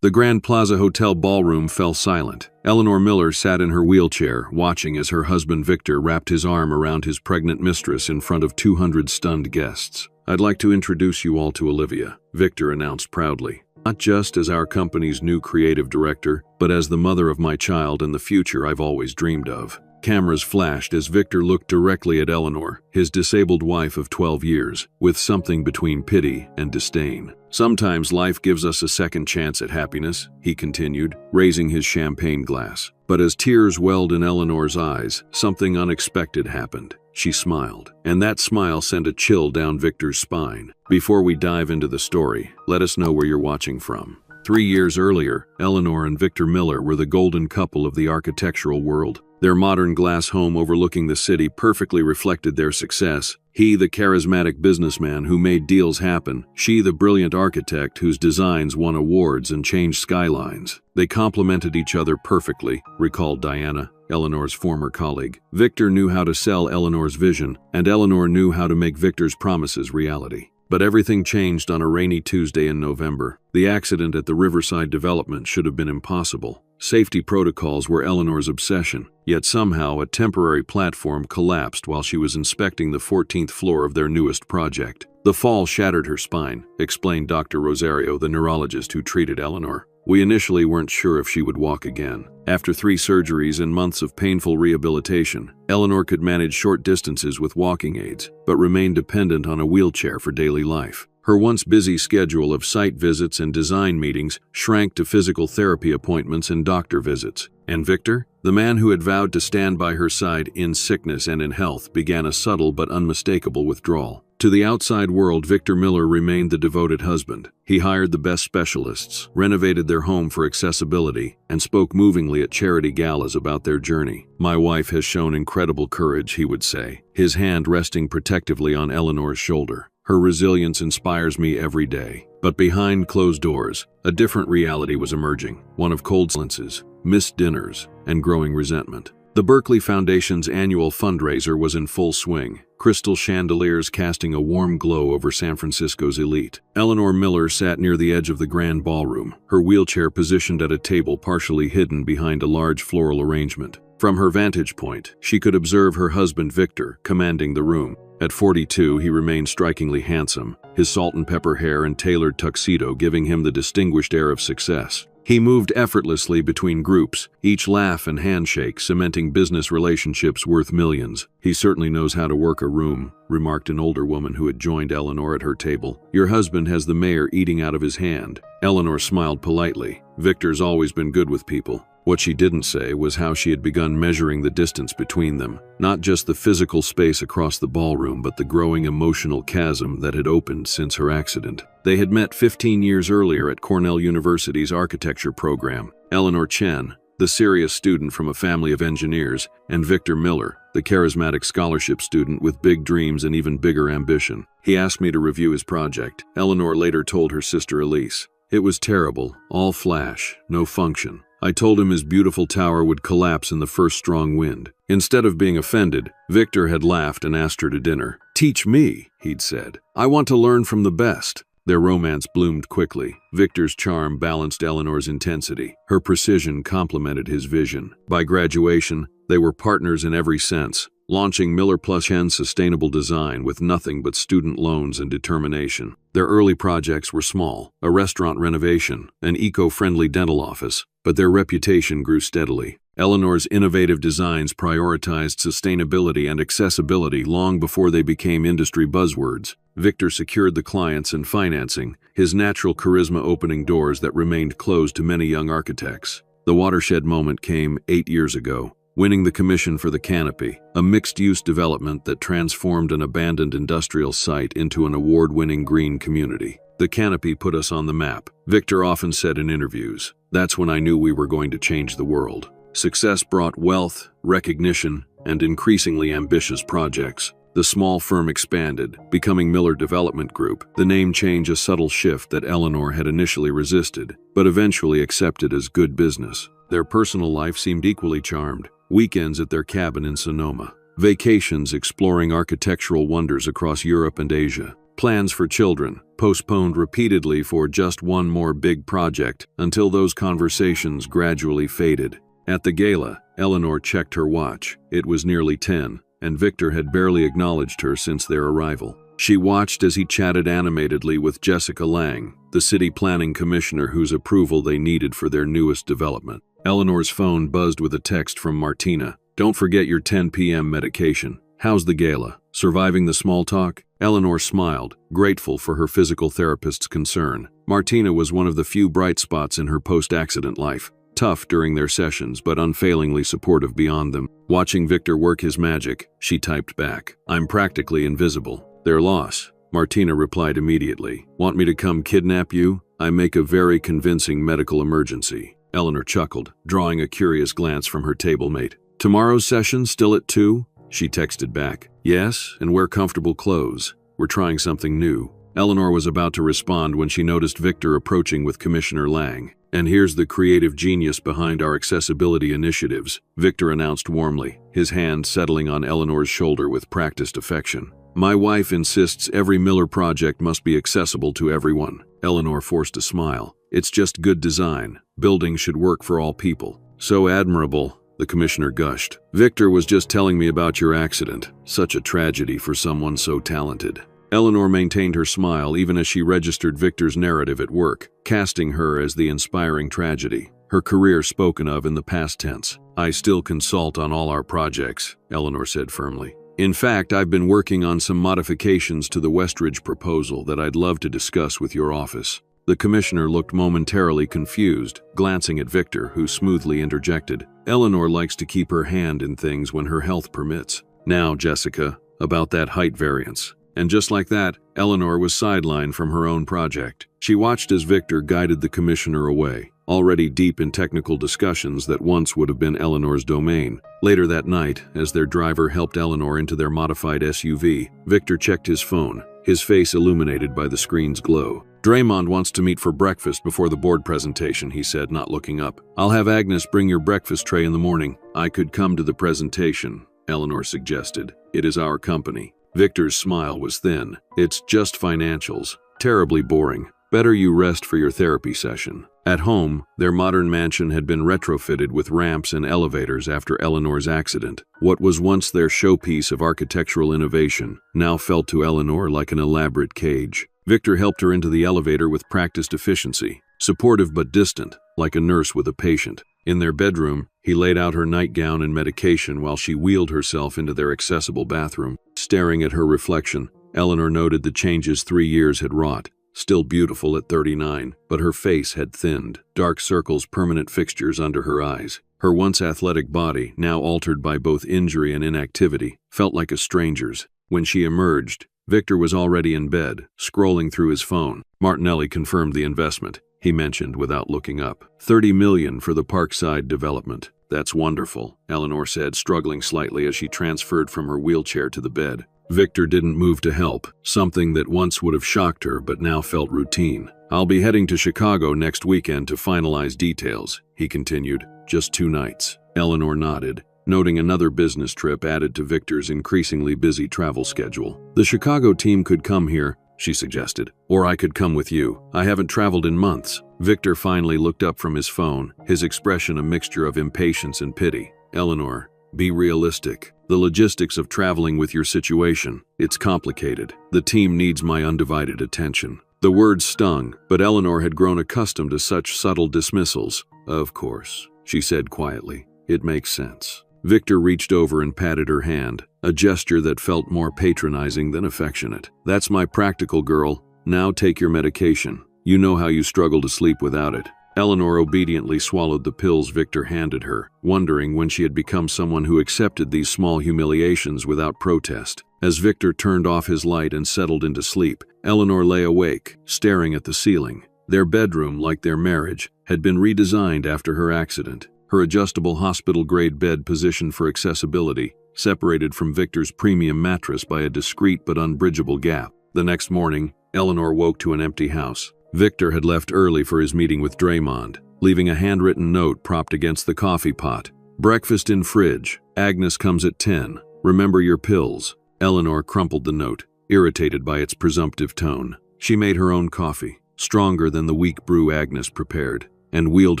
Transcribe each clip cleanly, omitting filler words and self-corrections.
The Grand Plaza Hotel ballroom fell silent. Eleanor Miller sat in her wheelchair, watching as her husband Victor wrapped his arm around his pregnant mistress in front of 200 stunned guests. "I'd like to introduce you all to Olivia," Victor announced proudly. "Not just as our company's new creative director, but as the mother of my child and the future I've always dreamed of." Cameras flashed as Victor looked directly at Eleanor, his disabled wife of 12 years, with something between pity and disdain. "Sometimes life gives us a second chance at happiness," he continued, raising his champagne glass. But as tears welled in Eleanor's eyes, something unexpected happened. She smiled, and that smile sent a chill down Victor's spine. "Before we dive into the story, let us know where you're watching from." 3 years earlier, Eleanor and Victor Miller were the golden couple of the architectural world. Their modern glass home overlooking the city perfectly reflected their success. He, the charismatic businessman who made deals happen. She, the brilliant architect whose designs won awards and changed skylines. They complemented each other perfectly, recalled Diana, Eleanor's former colleague. Victor knew how to sell Eleanor's vision, and Eleanor knew how to make Victor's promises reality. But everything changed on a rainy Tuesday in November. The accident at the Riverside development should have been impossible. Safety protocols were Eleanor's obsession, yet somehow a temporary platform collapsed while she was inspecting the 14th floor of their newest project. "The fall shattered her spine," explained Dr. Rosario, the neurologist who treated Eleanor. "We initially weren't sure if she would walk again." After 3 surgeries and months of painful rehabilitation, Eleanor could manage short distances with walking aids, but remained dependent on a wheelchair for daily life. Her once busy schedule of site visits and design meetings shrank to physical therapy appointments and doctor visits. And Victor, the man who had vowed to stand by her side in sickness and in health, began a subtle but unmistakable withdrawal. To the outside world, Victor Miller remained the devoted husband. He hired the best specialists, renovated their home for accessibility, and spoke movingly at charity galas about their journey. "My wife has shown incredible courage," he would say, his hand resting protectively on Eleanor's shoulder. "Her resilience inspires me every day." But behind closed doors, a different reality was emerging, one of cold silences, missed dinners, and growing resentment. The Berkeley Foundation's annual fundraiser was in full swing, crystal chandeliers casting a warm glow over San Francisco's elite. Eleanor Miller sat near the edge of the grand ballroom, her wheelchair positioned at a table partially hidden behind a large floral arrangement. From her vantage point, she could observe her husband Victor commanding the room. At 42, he remained strikingly handsome, his salt and pepper hair and tailored tuxedo giving him the distinguished air of success. He moved effortlessly between groups, each laugh and handshake cementing business relationships worth millions. "He certainly knows how to work a room," remarked an older woman who had joined Eleanor at her table. "Your husband has the mayor eating out of his hand." Eleanor smiled politely. Victor's always been good with people. What she didn't say was how she had begun measuring the distance between them, not just the physical space across the ballroom, but the growing emotional chasm that had opened since her accident. They had met 15 years earlier at Cornell University's architecture program. Eleanor Chen, the serious student from a family of engineers, and Victor Miller, the charismatic scholarship student with big dreams and even bigger ambition. "He asked me to review his project," Eleanor later told her sister Elise. "It was terrible, all flash, no function. I told him his beautiful tower would collapse in the first strong wind." Instead of being offended, Victor had laughed and asked her to dinner. "Teach me," he'd said. "I want to learn from the best." Their romance bloomed quickly. Victor's charm balanced Eleanor's intensity. Her precision complemented his vision. By graduation, they were partners in every sense, launching Miller plus Chen Sustainable Design with nothing but student loans and determination. Their early projects were small, a restaurant renovation, an eco-friendly dental office, but their reputation grew steadily. Eleanor's innovative designs prioritized sustainability and accessibility long before they became industry buzzwords. Victor secured the clients and financing, his natural charisma opening doors that remained closed to many young architects. The watershed moment came 8 years ago, winning the commission for the Canopy, a mixed-use development that transformed an abandoned industrial site into an award-winning green community. "The Canopy put us on the map," Victor often said in interviews. "That's when I knew we were going to change the world." Success brought wealth, recognition, and increasingly ambitious projects. The small firm expanded, becoming Miller Development Group, the name change a subtle shift that Eleanor had initially resisted, but eventually accepted as good business. Their personal life seemed equally charmed. Weekends at their cabin in Sonoma, vacations exploring architectural wonders across Europe and Asia, Plans for children, postponed repeatedly for just one more big project, until those conversations gradually faded. At the gala, Eleanor checked her watch. It was nearly 10, and Victor had barely acknowledged her since their arrival. She watched as he chatted animatedly with Jessica Lang, the city planning commissioner whose approval they needed for their newest development. Eleanor's phone buzzed with a text from Martina. "Don't forget your 10 p.m. medication. How's the gala? Surviving the small talk?" Eleanor smiled, grateful for her physical therapist's concern. Martina was one of the few bright spots in her post-accident life. Tough during their sessions, but unfailingly supportive beyond them. Watching Victor work his magic, she typed back, "I'm practically invisible." "Their loss," Martina replied immediately. "Want me to come kidnap you? I make a very convincing medical emergency." Eleanor chuckled, drawing a curious glance from her table mate. "Tomorrow's session still at 2? She texted back, "Yes, and wear comfortable clothes. We're trying something new." Eleanor was about to respond when she noticed Victor approaching with Commissioner Lang. "And here's the creative genius behind our accessibility initiatives," Victor announced warmly, his hand settling on Eleanor's shoulder with practiced affection. "My wife insists every Miller project must be accessible to everyone." Eleanor forced a smile. "It's just good design. Buildings should work for all people." "So admirable," the commissioner gushed. "Victor was just telling me about your accident. Such a tragedy for someone so talented." Eleanor maintained her smile even as she registered Victor's narrative at work, casting her as the inspiring tragedy, her career spoken of in the past tense. "I still consult on all our projects," Eleanor said firmly. "In fact, I've been working on some modifications to the Westridge proposal that I'd love to discuss with your office." The commissioner looked momentarily confused, glancing at Victor, who smoothly interjected, "Eleanor likes to keep her hand in things when her health permits. Now, Jessica, about that height variance." And just like that, Eleanor was sidelined from her own project. She watched as Victor guided the commissioner away, already deep in technical discussions that once would have been Eleanor's domain. Later that night, as their driver helped Eleanor into their modified SUV, Victor checked his phone, his face illuminated by the screen's glow. "Draymond wants to meet for breakfast before the board presentation," he said, not looking up. "I'll have Agnes bring your breakfast tray in the morning." "I could come to the presentation," Eleanor suggested. "It is our company." Victor's smile was thin. "It's just financials. Terribly boring. Better you rest for your therapy session." At home, their modern mansion had been retrofitted with ramps and elevators after Eleanor's accident. What was once their showpiece of architectural innovation now felt to Eleanor like an elaborate cage. Victor helped her into the elevator with practiced efficiency, supportive but distant, like a nurse with a patient. In their bedroom, he laid out her nightgown and medication while she wheeled herself into their accessible bathroom. Staring at her reflection, Eleanor noted the changes 3 years had wrought. Still beautiful at 39, but her face had thinned, dark circles permanent fixtures under her eyes. Her once athletic body, now altered by both injury and inactivity, felt like a stranger's. When she emerged, Victor was already in bed, scrolling through his phone. Martinelli confirmed the investment, he mentioned without looking up. $30 million for the Parkside development. "That's wonderful," Eleanor said, struggling slightly as she transferred from her wheelchair to the bed. Victor didn't move to help, something that once would have shocked her but now felt routine. "I'll be heading to Chicago next weekend to finalize details," he continued. "Just 2 nights." Eleanor nodded, noting another business trip added to Victor's increasingly busy travel schedule. "The Chicago team could come here," she suggested. "Or I could come with you. I haven't traveled in months." Victor finally looked up from his phone, his expression a mixture of impatience and pity. "Eleanor, be realistic. The logistics of traveling with your situation, it's complicated. The team needs my undivided attention." The words stung, but Eleanor had grown accustomed to such subtle dismissals. "Of course," she said quietly. "It makes sense." Victor reached over and patted her hand, a gesture that felt more patronizing than affectionate. "That's my practical girl. Now take your medication. You know how you struggle to sleep without it." Eleanor obediently swallowed the pills Victor handed her, wondering when she had become someone who accepted these small humiliations without protest. As Victor turned off his light and settled into sleep, Eleanor lay awake, staring at the ceiling. Their bedroom, like their marriage, had been redesigned after her accident. Her adjustable hospital-grade bed positioned for accessibility, separated from Victor's premium mattress by a discreet but unbridgeable gap. The next morning, Eleanor woke to an empty house. Victor had left early for his meeting with Draymond, leaving a handwritten note propped against the coffee pot. "Breakfast in fridge. Agnes comes at 10. Remember your pills." Eleanor crumpled the note. irritated by its presumptive tone. She made her own coffee, stronger than the weak brew Agnes prepared, and wheeled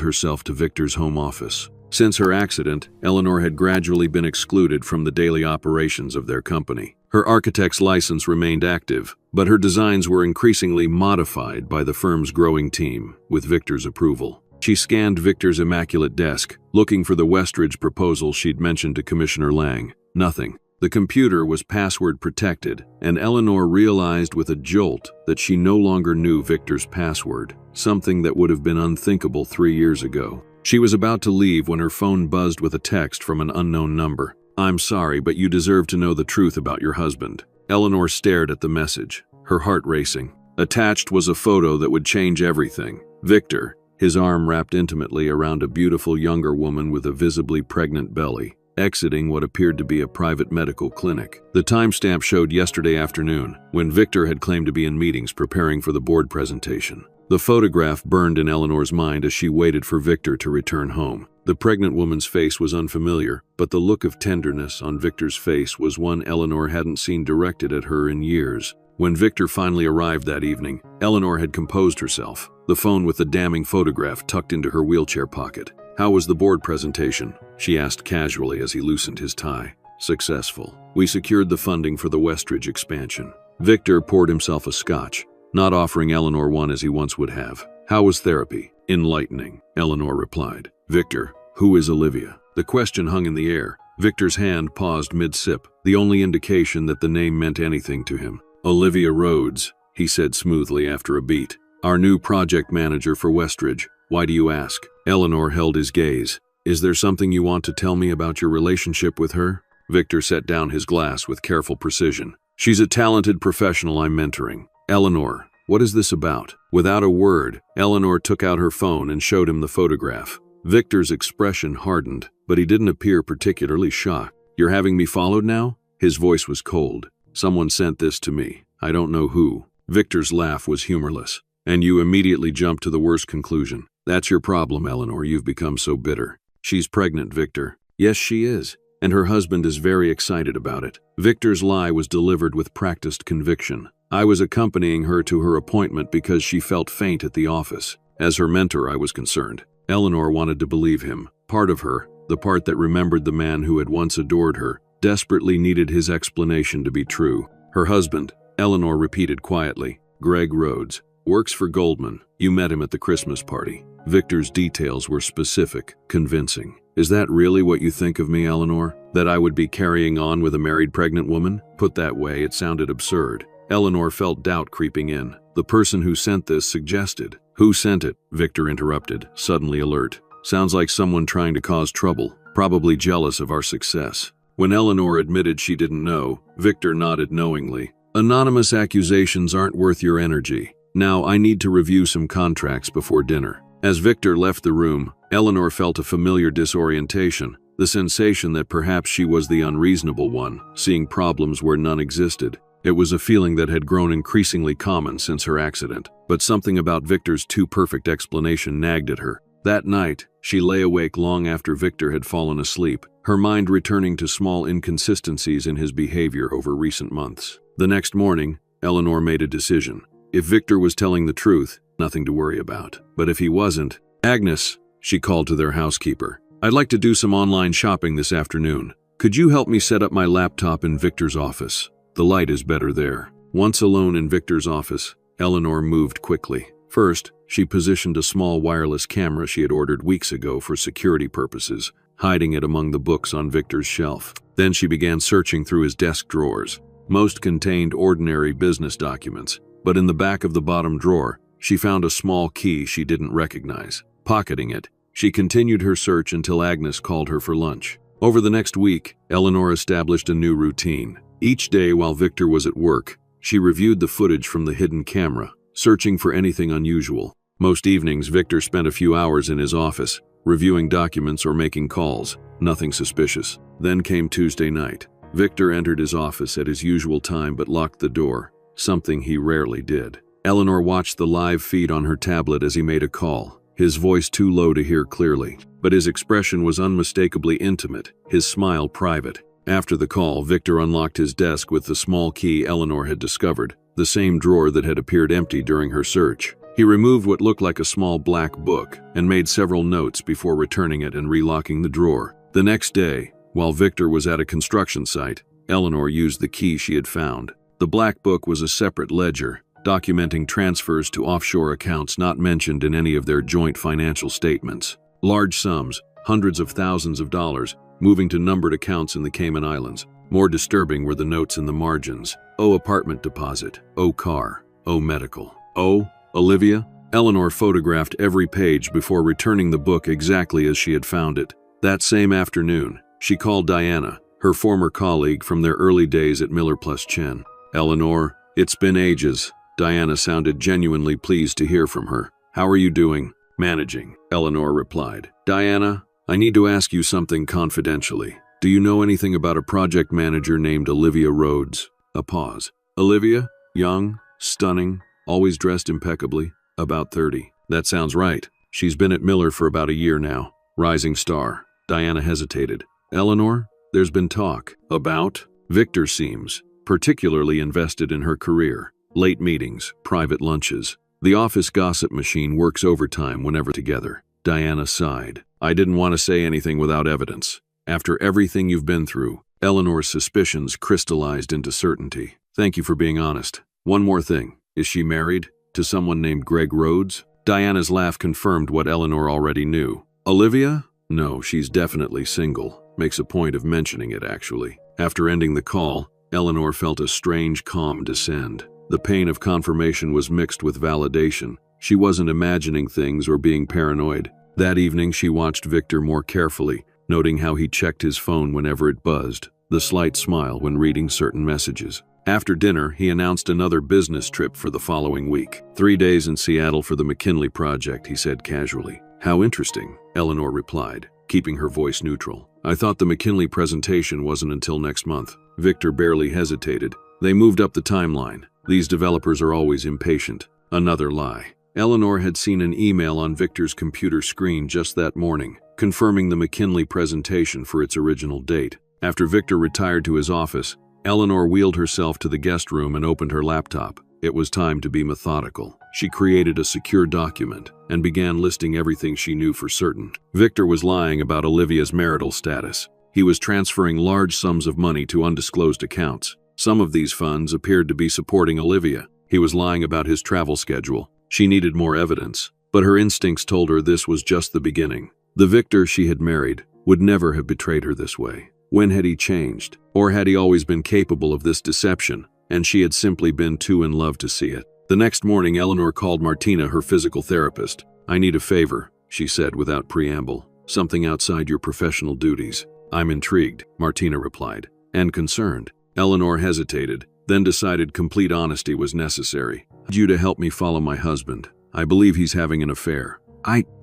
herself to Victor's home office. Since her accident, Eleanor had gradually been excluded from the daily operations of their company. Her architect's license remained active, but her designs were increasingly modified by the firm's growing team, with Victor's approval. She scanned Victor's immaculate desk, looking for the Westridge proposal she'd mentioned to Commissioner Lang. Nothing. The computer was password protected, and Eleanor realized with a jolt that she no longer knew Victor's password, something that would have been unthinkable 3 years ago. She was about to leave when her phone buzzed with a text from an unknown number. "I'm sorry, but you deserve to know the truth about your husband." Eleanor stared at the message, her heart racing. Attached was a photo that would change everything. Victor, his arm wrapped intimately around a beautiful younger woman with a visibly pregnant belly, exiting what appeared to be a private medical clinic. The timestamp showed yesterday afternoon, when Victor had claimed to be in meetings preparing for the board presentation. The photograph burned in Eleanor's mind as she waited for Victor to return home. The pregnant woman's face was unfamiliar, but the look of tenderness on Victor's face was one Eleanor hadn't seen directed at her in years. When Victor finally arrived that evening, Eleanor had composed herself, the phone with the damning photograph tucked into her wheelchair pocket. "How was the board presentation?" she asked casually as he loosened his tie. "Successful. We secured the funding for the Westridge expansion." Victor poured himself a scotch, not offering Eleanor one as he once would have. "How was therapy?" "Enlightening," Eleanor replied. "Victor, who is Olivia?" The question hung in the air. Victor's hand paused mid-sip, the only indication that the name meant anything to him. "Olivia Rhodes," he said smoothly after a beat. "Our new project manager for Westridge. Why do you ask?" Eleanor held his gaze. "Is there something you want to tell me about your relationship with her?" Victor set down his glass with careful precision. "She's a talented professional I'm mentoring. Eleanor, what is this about?" Without a word, Eleanor took out her phone and showed him the photograph. Victor's expression hardened, but he didn't appear particularly shocked. "You're having me followed now?" His voice was cold. "Someone sent this to me. I don't know who." Victor's laugh was humorless. "And you immediately jumped to the worst conclusion. That's your problem, Eleanor. You've become so bitter." "She's pregnant, Victor." "Yes, she is. And her husband is very excited about it." Victor's lie was delivered with practiced conviction. "I was accompanying her to her appointment because she felt faint at the office. As her mentor, I was concerned." Eleanor wanted to believe him. Part of her, the part that remembered the man who had once adored her, desperately needed his explanation to be true. "Her husband," Eleanor repeated quietly. "Greg Rhodes. Works for Goldman. You met him at the Christmas party." Victor's details were specific, convincing. "Is that really what you think of me, Eleanor? That I would be carrying on with a married pregnant woman?" Put that way, it sounded absurd. Eleanor felt doubt creeping in. "The person who sent this suggested." "Who sent it?" Victor interrupted, suddenly alert. "Sounds like someone trying to cause trouble, probably jealous of our success." When Eleanor admitted she didn't know, Victor nodded knowingly. "Anonymous accusations aren't worth your energy. Now I need to review some contracts before dinner." As Victor left the room, Eleanor felt a familiar disorientation, the sensation that perhaps she was the unreasonable one, seeing problems where none existed. It was a feeling that had grown increasingly common since her accident, but something about Victor's too-perfect explanation nagged at her. That night, she lay awake long after Victor had fallen asleep, her mind returning to small inconsistencies in his behavior over recent months. The next morning, Eleanor made a decision. If Victor was telling the truth, nothing to worry about. But if he wasn't— "Agnes," she called to their housekeeper, "I'd like to do some online shopping this afternoon. Could you help me set up my laptop in Victor's office? The light is better there." Once alone in Victor's office, Eleanor moved quickly. First, she positioned a small wireless camera she had ordered weeks ago for security purposes, hiding it among the books on Victor's shelf. Then she began searching through his desk drawers. Most contained ordinary business documents, but in the back of the bottom drawer, she found a small key she didn't recognize. Pocketing it, she continued her search until Agnes called her for lunch. Over the next week, Eleanor established a new routine. Each day while Victor was at work, she reviewed the footage from the hidden camera, searching for anything unusual. Most evenings, Victor spent a few hours in his office, reviewing documents or making calls. Nothing suspicious. Then came Tuesday night. Victor entered his office at his usual time but locked the door, something he rarely did. Eleanor watched the live feed on her tablet as he made a call, his voice too low to hear clearly, but his expression was unmistakably intimate, his smile private. After the call, Victor unlocked his desk with the small key Eleanor had discovered, the same drawer that had appeared empty during her search. He removed what looked like a small black book and made several notes before returning it and relocking the drawer. The next day, while Victor was at a construction site, Eleanor used the key she had found. The black book was a separate ledger, documenting transfers to offshore accounts not mentioned in any of their joint financial statements. Large sums, hundreds of thousands of dollars, moving to numbered accounts in the Cayman Islands. More disturbing were the notes in the margins. "O apartment deposit, O car, O medical, O Olivia." Eleanor photographed every page before returning the book exactly as she had found it. That same afternoon, she called Diana, her former colleague from their early days at Miller Plus Chen. "Eleanor, it's been ages." Diana sounded genuinely pleased to hear from her. "How are you doing?" "Managing," Eleanor replied. "Diana, I need to ask you something confidentially. Do you know anything about a project manager named Olivia Rhodes?" A pause. "Olivia? Young, stunning, always dressed impeccably, about 30. "That sounds right. She's been at Miller for about a year now. Rising star." Diana hesitated. "Eleanor, there's been talk." "About?" "Victor seems particularly invested in her career. Late meetings, private lunches. The office gossip machine works overtime whenever together." Diana sighed. "I didn't want to say anything without evidence. After everything you've been through." Eleanor's suspicions crystallized into certainty. "Thank you for being honest. One more thing. Is she married? To someone named Greg Rhodes?" Diana's laugh confirmed what Eleanor already knew. "Olivia? No, she's definitely single. Makes a point of mentioning it, actually." After ending the call, Eleanor felt a strange calm descend. The pain of confirmation was mixed with validation. She wasn't imagining things or being paranoid. That evening, she watched Victor more carefully, noting how he checked his phone whenever it buzzed, the slight smile when reading certain messages. After dinner, he announced another business trip for the following week. 3 days in Seattle for the McKinley project, he said casually. "How interesting," Eleanor replied, keeping her voice neutral. "I thought the McKinley presentation wasn't until next month." Victor barely hesitated. They moved up the timeline. These developers are always impatient. Another lie. Eleanor had seen an email on Victor's computer screen just that morning, confirming the McKinley presentation for its original date. After Victor retired to his office, Eleanor wheeled herself to the guest room and opened her laptop. It was time to be methodical. She created a secure document and began listing everything she knew for certain. Victor was lying about Olivia's marital status. He was transferring large sums of money to undisclosed accounts. Some of these funds appeared to be supporting Olivia. He was lying about his travel schedule. She needed more evidence, but her instincts told her this was just the beginning. The Victor she had married would never have betrayed her this way. When had he changed? Or had he always been capable of this deception, and she had simply been too in love to see it? The next morning, Eleanor called Martina, her physical therapist. "I need a favor," she said without preamble. "Something outside your professional duties." "I'm intrigued," Martina replied, "and concerned." Eleanor hesitated, then decided complete honesty was necessary. "I need you to help me follow my husband. I believe he's having an affair."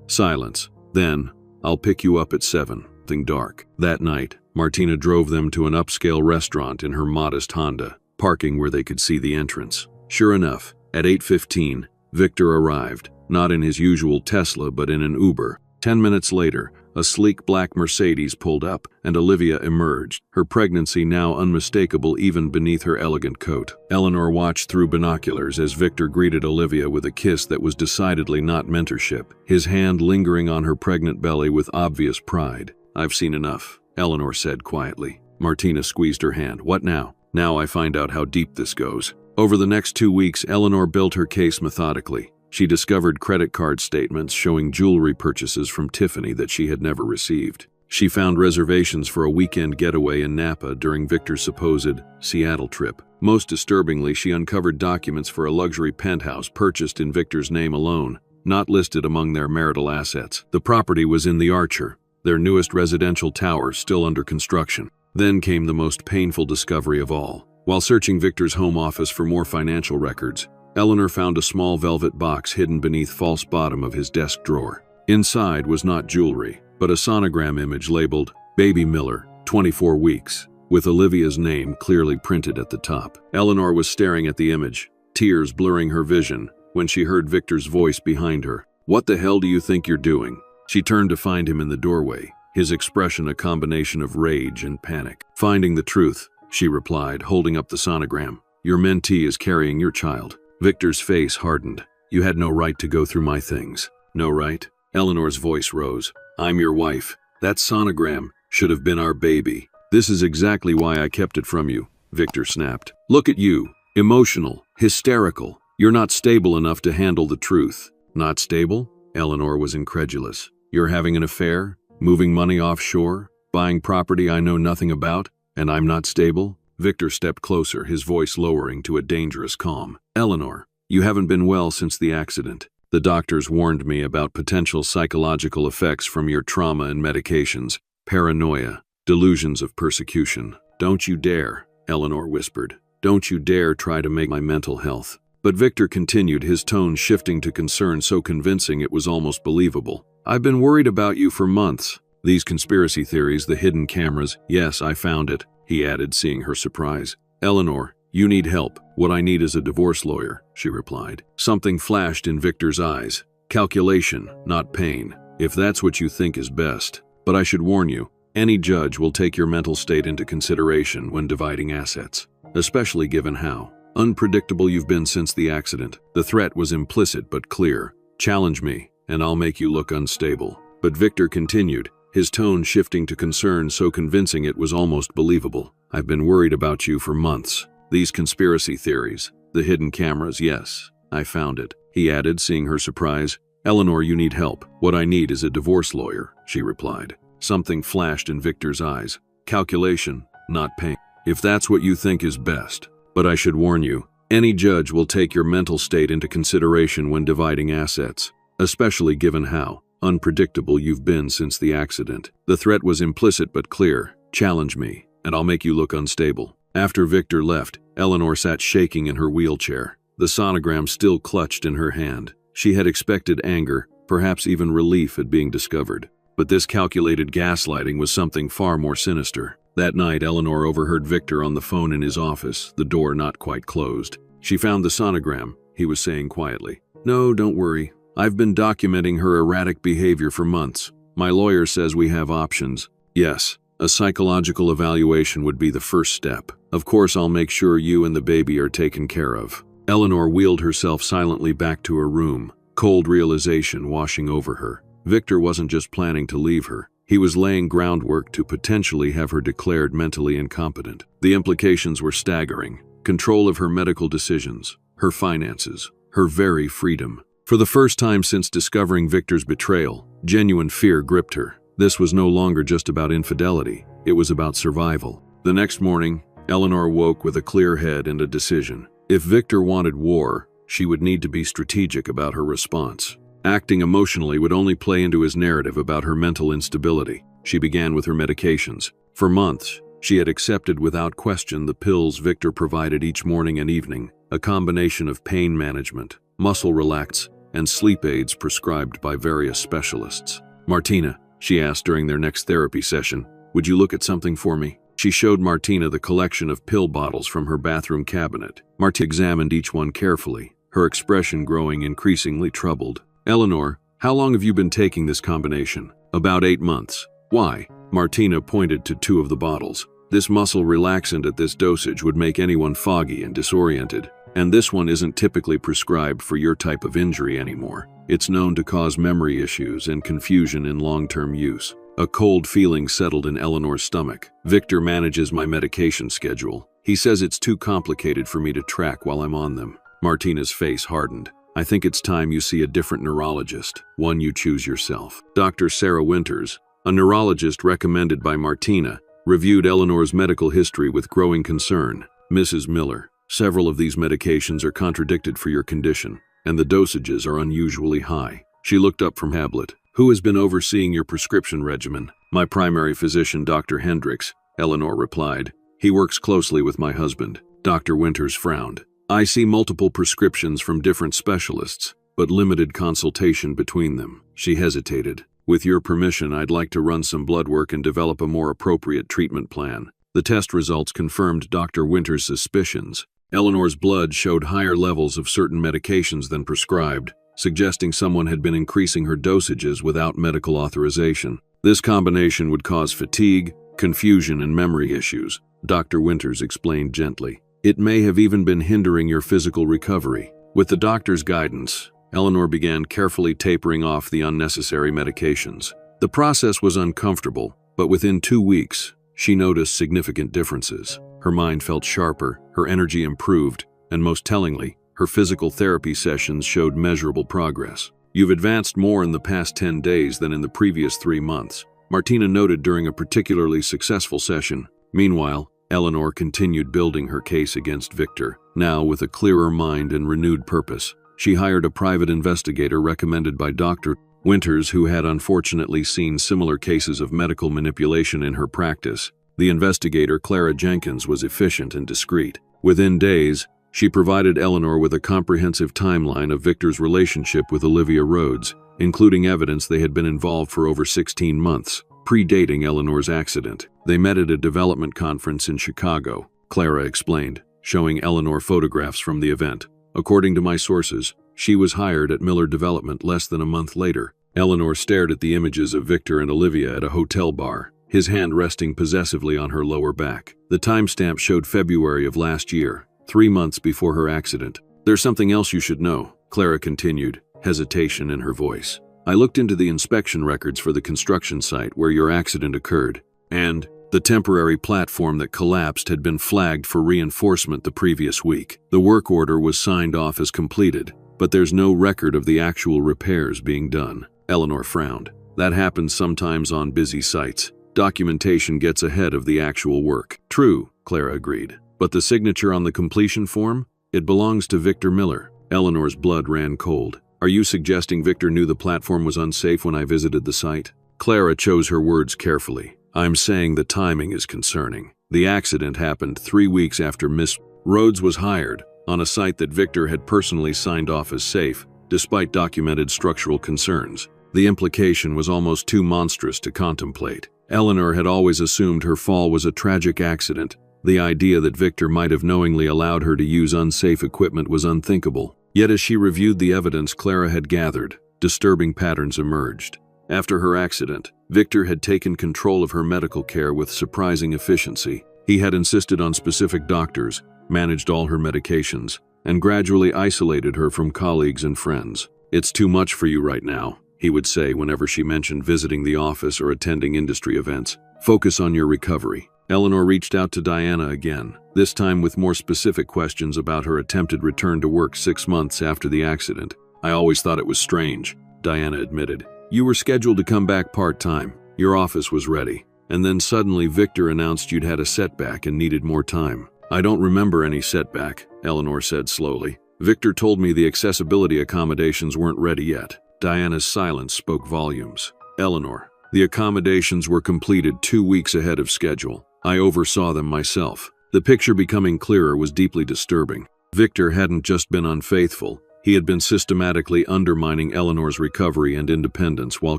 Silence. "Then, I'll pick you up at 7. Something dark." That night, Martina drove them to an upscale restaurant in her modest Honda, parking where they could see the entrance. Sure enough, at 8:15, Victor arrived, not in his usual Tesla but in an Uber. 10 minutes later, a sleek black Mercedes pulled up, and Olivia emerged, her pregnancy now unmistakable even beneath her elegant coat. Eleanor watched through binoculars as Victor greeted Olivia with a kiss that was decidedly not mentorship, his hand lingering on her pregnant belly with obvious pride. "I've seen enough," Eleanor said quietly. Martina squeezed her hand. "What now?" "Now I find out how deep this goes." Over the next 2 weeks, Eleanor built her case methodically. She discovered credit card statements showing jewelry purchases from Tiffany that she had never received. She found reservations for a weekend getaway in Napa during Victor's supposed Seattle trip. Most disturbingly, she uncovered documents for a luxury penthouse purchased in Victor's name alone, not listed among their marital assets. The property was in the Archer, their newest residential tower still under construction. Then came the most painful discovery of all. While searching Victor's home office for more financial records, Eleanor found a small velvet box hidden beneath false bottom of his desk drawer. Inside was not jewelry, but a sonogram image labeled Baby Miller, 24 weeks, with Olivia's name clearly printed at the top. Eleanor was staring at the image, tears blurring her vision, when she heard Victor's voice behind her. "What the hell do you think you're doing?" She turned to find him in the doorway, his expression a combination of rage and panic. "Finding the truth," she replied, holding up the sonogram. "Your mentee is carrying your child." Victor's face hardened. "You had no right to go through my things." "No right?" Eleanor's voice rose. "I'm your wife. That sonogram should have been our baby. This is exactly why I kept it from you," Victor snapped. "Look at you. Emotional, hysterical. You're not stable enough to handle the truth." "Not stable?" Eleanor was incredulous. "You're having an affair? Moving money offshore? Buying property I know nothing about? And I'm not stable?" Victor stepped closer, his voice lowering to a dangerous calm. "Eleanor, you haven't been well since the accident. The doctors warned me about potential psychological effects from your trauma and medications, paranoia, delusions of persecution. Don't you dare," Eleanor whispered. "Don't you dare try to make my mental health." But Victor continued, his tone shifting to concern so convincing it was almost believable. "I've been worried about you for months. These conspiracy theories, the hidden cameras, yes, I found it," he added, seeing her surprise. "Eleanor, you need help. What I need is a divorce lawyer," she replied. Something flashed in Victor's eyes. "Calculation, not pain, if that's what you think is best. But I should warn you, any judge will take your mental state into consideration when dividing assets, especially given how unpredictable you've been since the accident." The threat was implicit but clear. "Challenge me, and I'll make you look unstable." But Victor continued, his tone shifting to concern so convincing it was almost believable. "I've been worried about you for months. These conspiracy theories, the hidden cameras, yes, I found it," he added, seeing her surprise. "Eleanor, you need help. What I need is a divorce lawyer," she replied. Something flashed in Victor's eyes. "Calculation, not pain, if that's what you think is best. But I should warn you, any judge will take your mental state into consideration when dividing assets, especially given how unpredictable you've been since the accident." The threat was implicit but clear. "Challenge me, and I'll make you look unstable." After Victor left, Eleanor sat shaking in her wheelchair, the sonogram still clutched in her hand. She had expected anger, perhaps even relief at being discovered. But this calculated gaslighting was something far more sinister. That night, Eleanor overheard Victor on the phone in his office, the door not quite closed. "She found the sonogram," he was saying quietly. "No, don't worry. I've been documenting her erratic behavior for months. My lawyer says we have options." "Yes, a psychological evaluation would be the first step. Of course, I'll make sure you and the baby are taken care of." Eleanor wheeled herself silently back to her room, cold realization washing over her. Victor wasn't just planning to leave her. He was laying groundwork to potentially have her declared mentally incompetent. The implications were staggering. Control of her medical decisions, her finances, her very freedom. For the first time since discovering Victor's betrayal, genuine fear gripped her. This was no longer just about infidelity. It was about survival. The next morning, Eleanor woke with a clear head and a decision. If Victor wanted war, she would need to be strategic about her response. Acting emotionally would only play into his narrative about her mental instability. She began with her medications. For months, she had accepted without question the pills Victor provided each morning and evening, a combination of pain management, muscle relax, and sleep aids prescribed by various specialists. "Martina," she asked during their next therapy session, "would you look at something for me?" She showed Martina the collection of pill bottles from her bathroom cabinet. Martina examined each one carefully, her expression growing increasingly troubled. "Eleanor, how long have you been taking this combination?" "About 8 months." "Why?" Martina pointed to 2 of the bottles. "This muscle relaxant at this dosage would make anyone foggy and disoriented. And this one isn't typically prescribed for your type of injury anymore. It's known to cause memory issues and confusion in long-term use." A cold feeling settled in Eleanor's stomach. "Victor manages my medication schedule. He says it's too complicated for me to track while I'm on them." Martina's face hardened. "I think it's time you see a different neurologist, one you choose yourself." Dr. Sarah Winters, a neurologist recommended by Martina, reviewed Eleanor's medical history with growing concern. "Mrs. Miller, several of these medications are contradicted for your condition, and the dosages are unusually high." She looked up from tablet. "Who has been overseeing your prescription regimen?" "My primary physician, Dr. Hendricks," Eleanor replied. "He works closely with my husband." Dr. Winters frowned. "I see multiple prescriptions from different specialists, but limited consultation between them." She hesitated. "With your permission, I'd like to run some blood work and develop a more appropriate treatment plan." The test results confirmed Dr. Winters' suspicions. Eleanor's blood showed higher levels of certain medications than prescribed, suggesting someone had been increasing her dosages without medical authorization. This combination would cause fatigue, confusion, and memory issues, Dr. Winters explained gently. It may have even been hindering your physical recovery. With the doctor's guidance, Eleanor began carefully tapering off the unnecessary medications. The process was uncomfortable, but within 2 weeks, she noticed significant differences. Her mind felt sharper, her energy improved, and most tellingly, her physical therapy sessions showed measurable progress. You've advanced more in the past 10 days than in the previous 3 months, Martina noted during a particularly successful session. Meanwhile, Eleanor continued building her case against Victor, now with a clearer mind and renewed purpose. She hired a private investigator recommended by Dr. Winters, who had unfortunately seen similar cases of medical manipulation in her practice. The investigator, Clara Jenkins, was efficient and discreet. Within days, she provided Eleanor with a comprehensive timeline of Victor's relationship with Olivia Rhodes, including evidence they had been involved for over 16 months, predating Eleanor's accident. They met at a development conference in Chicago, Clara explained, showing Eleanor photographs from the event. According to my sources, she was hired at Miller Development less than a month later. Eleanor stared at the images of Victor and Olivia at a hotel bar, his hand resting possessively on her lower back. The timestamp showed February of last year, 3 months before her accident. There's something else you should know, Clara continued, hesitation in her voice. I looked into the inspection records for the construction site where your accident occurred, and the temporary platform that collapsed had been flagged for reinforcement the previous week. The work order was signed off as completed, but there's no record of the actual repairs being done. Eleanor frowned. That happens sometimes on busy sites. Documentation gets ahead of the actual work. True, Clara agreed. But the signature on the completion form? It belongs to Victor Miller. Eleanor's blood ran cold. Are you suggesting Victor knew the platform was unsafe when I visited the site? Clara chose her words carefully. I'm saying the timing is concerning. The accident happened 3 weeks after Miss Rhodes was hired, on a site that Victor had personally signed off as safe, despite documented structural concerns. The implication was almost too monstrous to contemplate. Eleanor had always assumed her fall was a tragic accident. The idea that Victor might have knowingly allowed her to use unsafe equipment was unthinkable. Yet as she reviewed the evidence Clara had gathered, disturbing patterns emerged. After her accident, Victor had taken control of her medical care with surprising efficiency. He had insisted on specific doctors, managed all her medications, and gradually isolated her from colleagues and friends. It's too much for you right now, he would say whenever she mentioned visiting the office or attending industry events. Focus on your recovery. Eleanor reached out to Diana again, this time with more specific questions about her attempted return to work 6 months after the accident. I always thought it was strange, Diana admitted. You were scheduled to come back part-time. Your office was ready. And then suddenly Victor announced you'd had a setback and needed more time. I don't remember any setback, Eleanor said slowly. Victor told me the accessibility accommodations weren't ready yet. Diana's silence spoke volumes. Eleanor, the accommodations were completed 2 weeks ahead of schedule. I oversaw them myself. The picture becoming clearer was deeply disturbing. Victor hadn't just been unfaithful. He had been systematically undermining Eleanor's recovery and independence while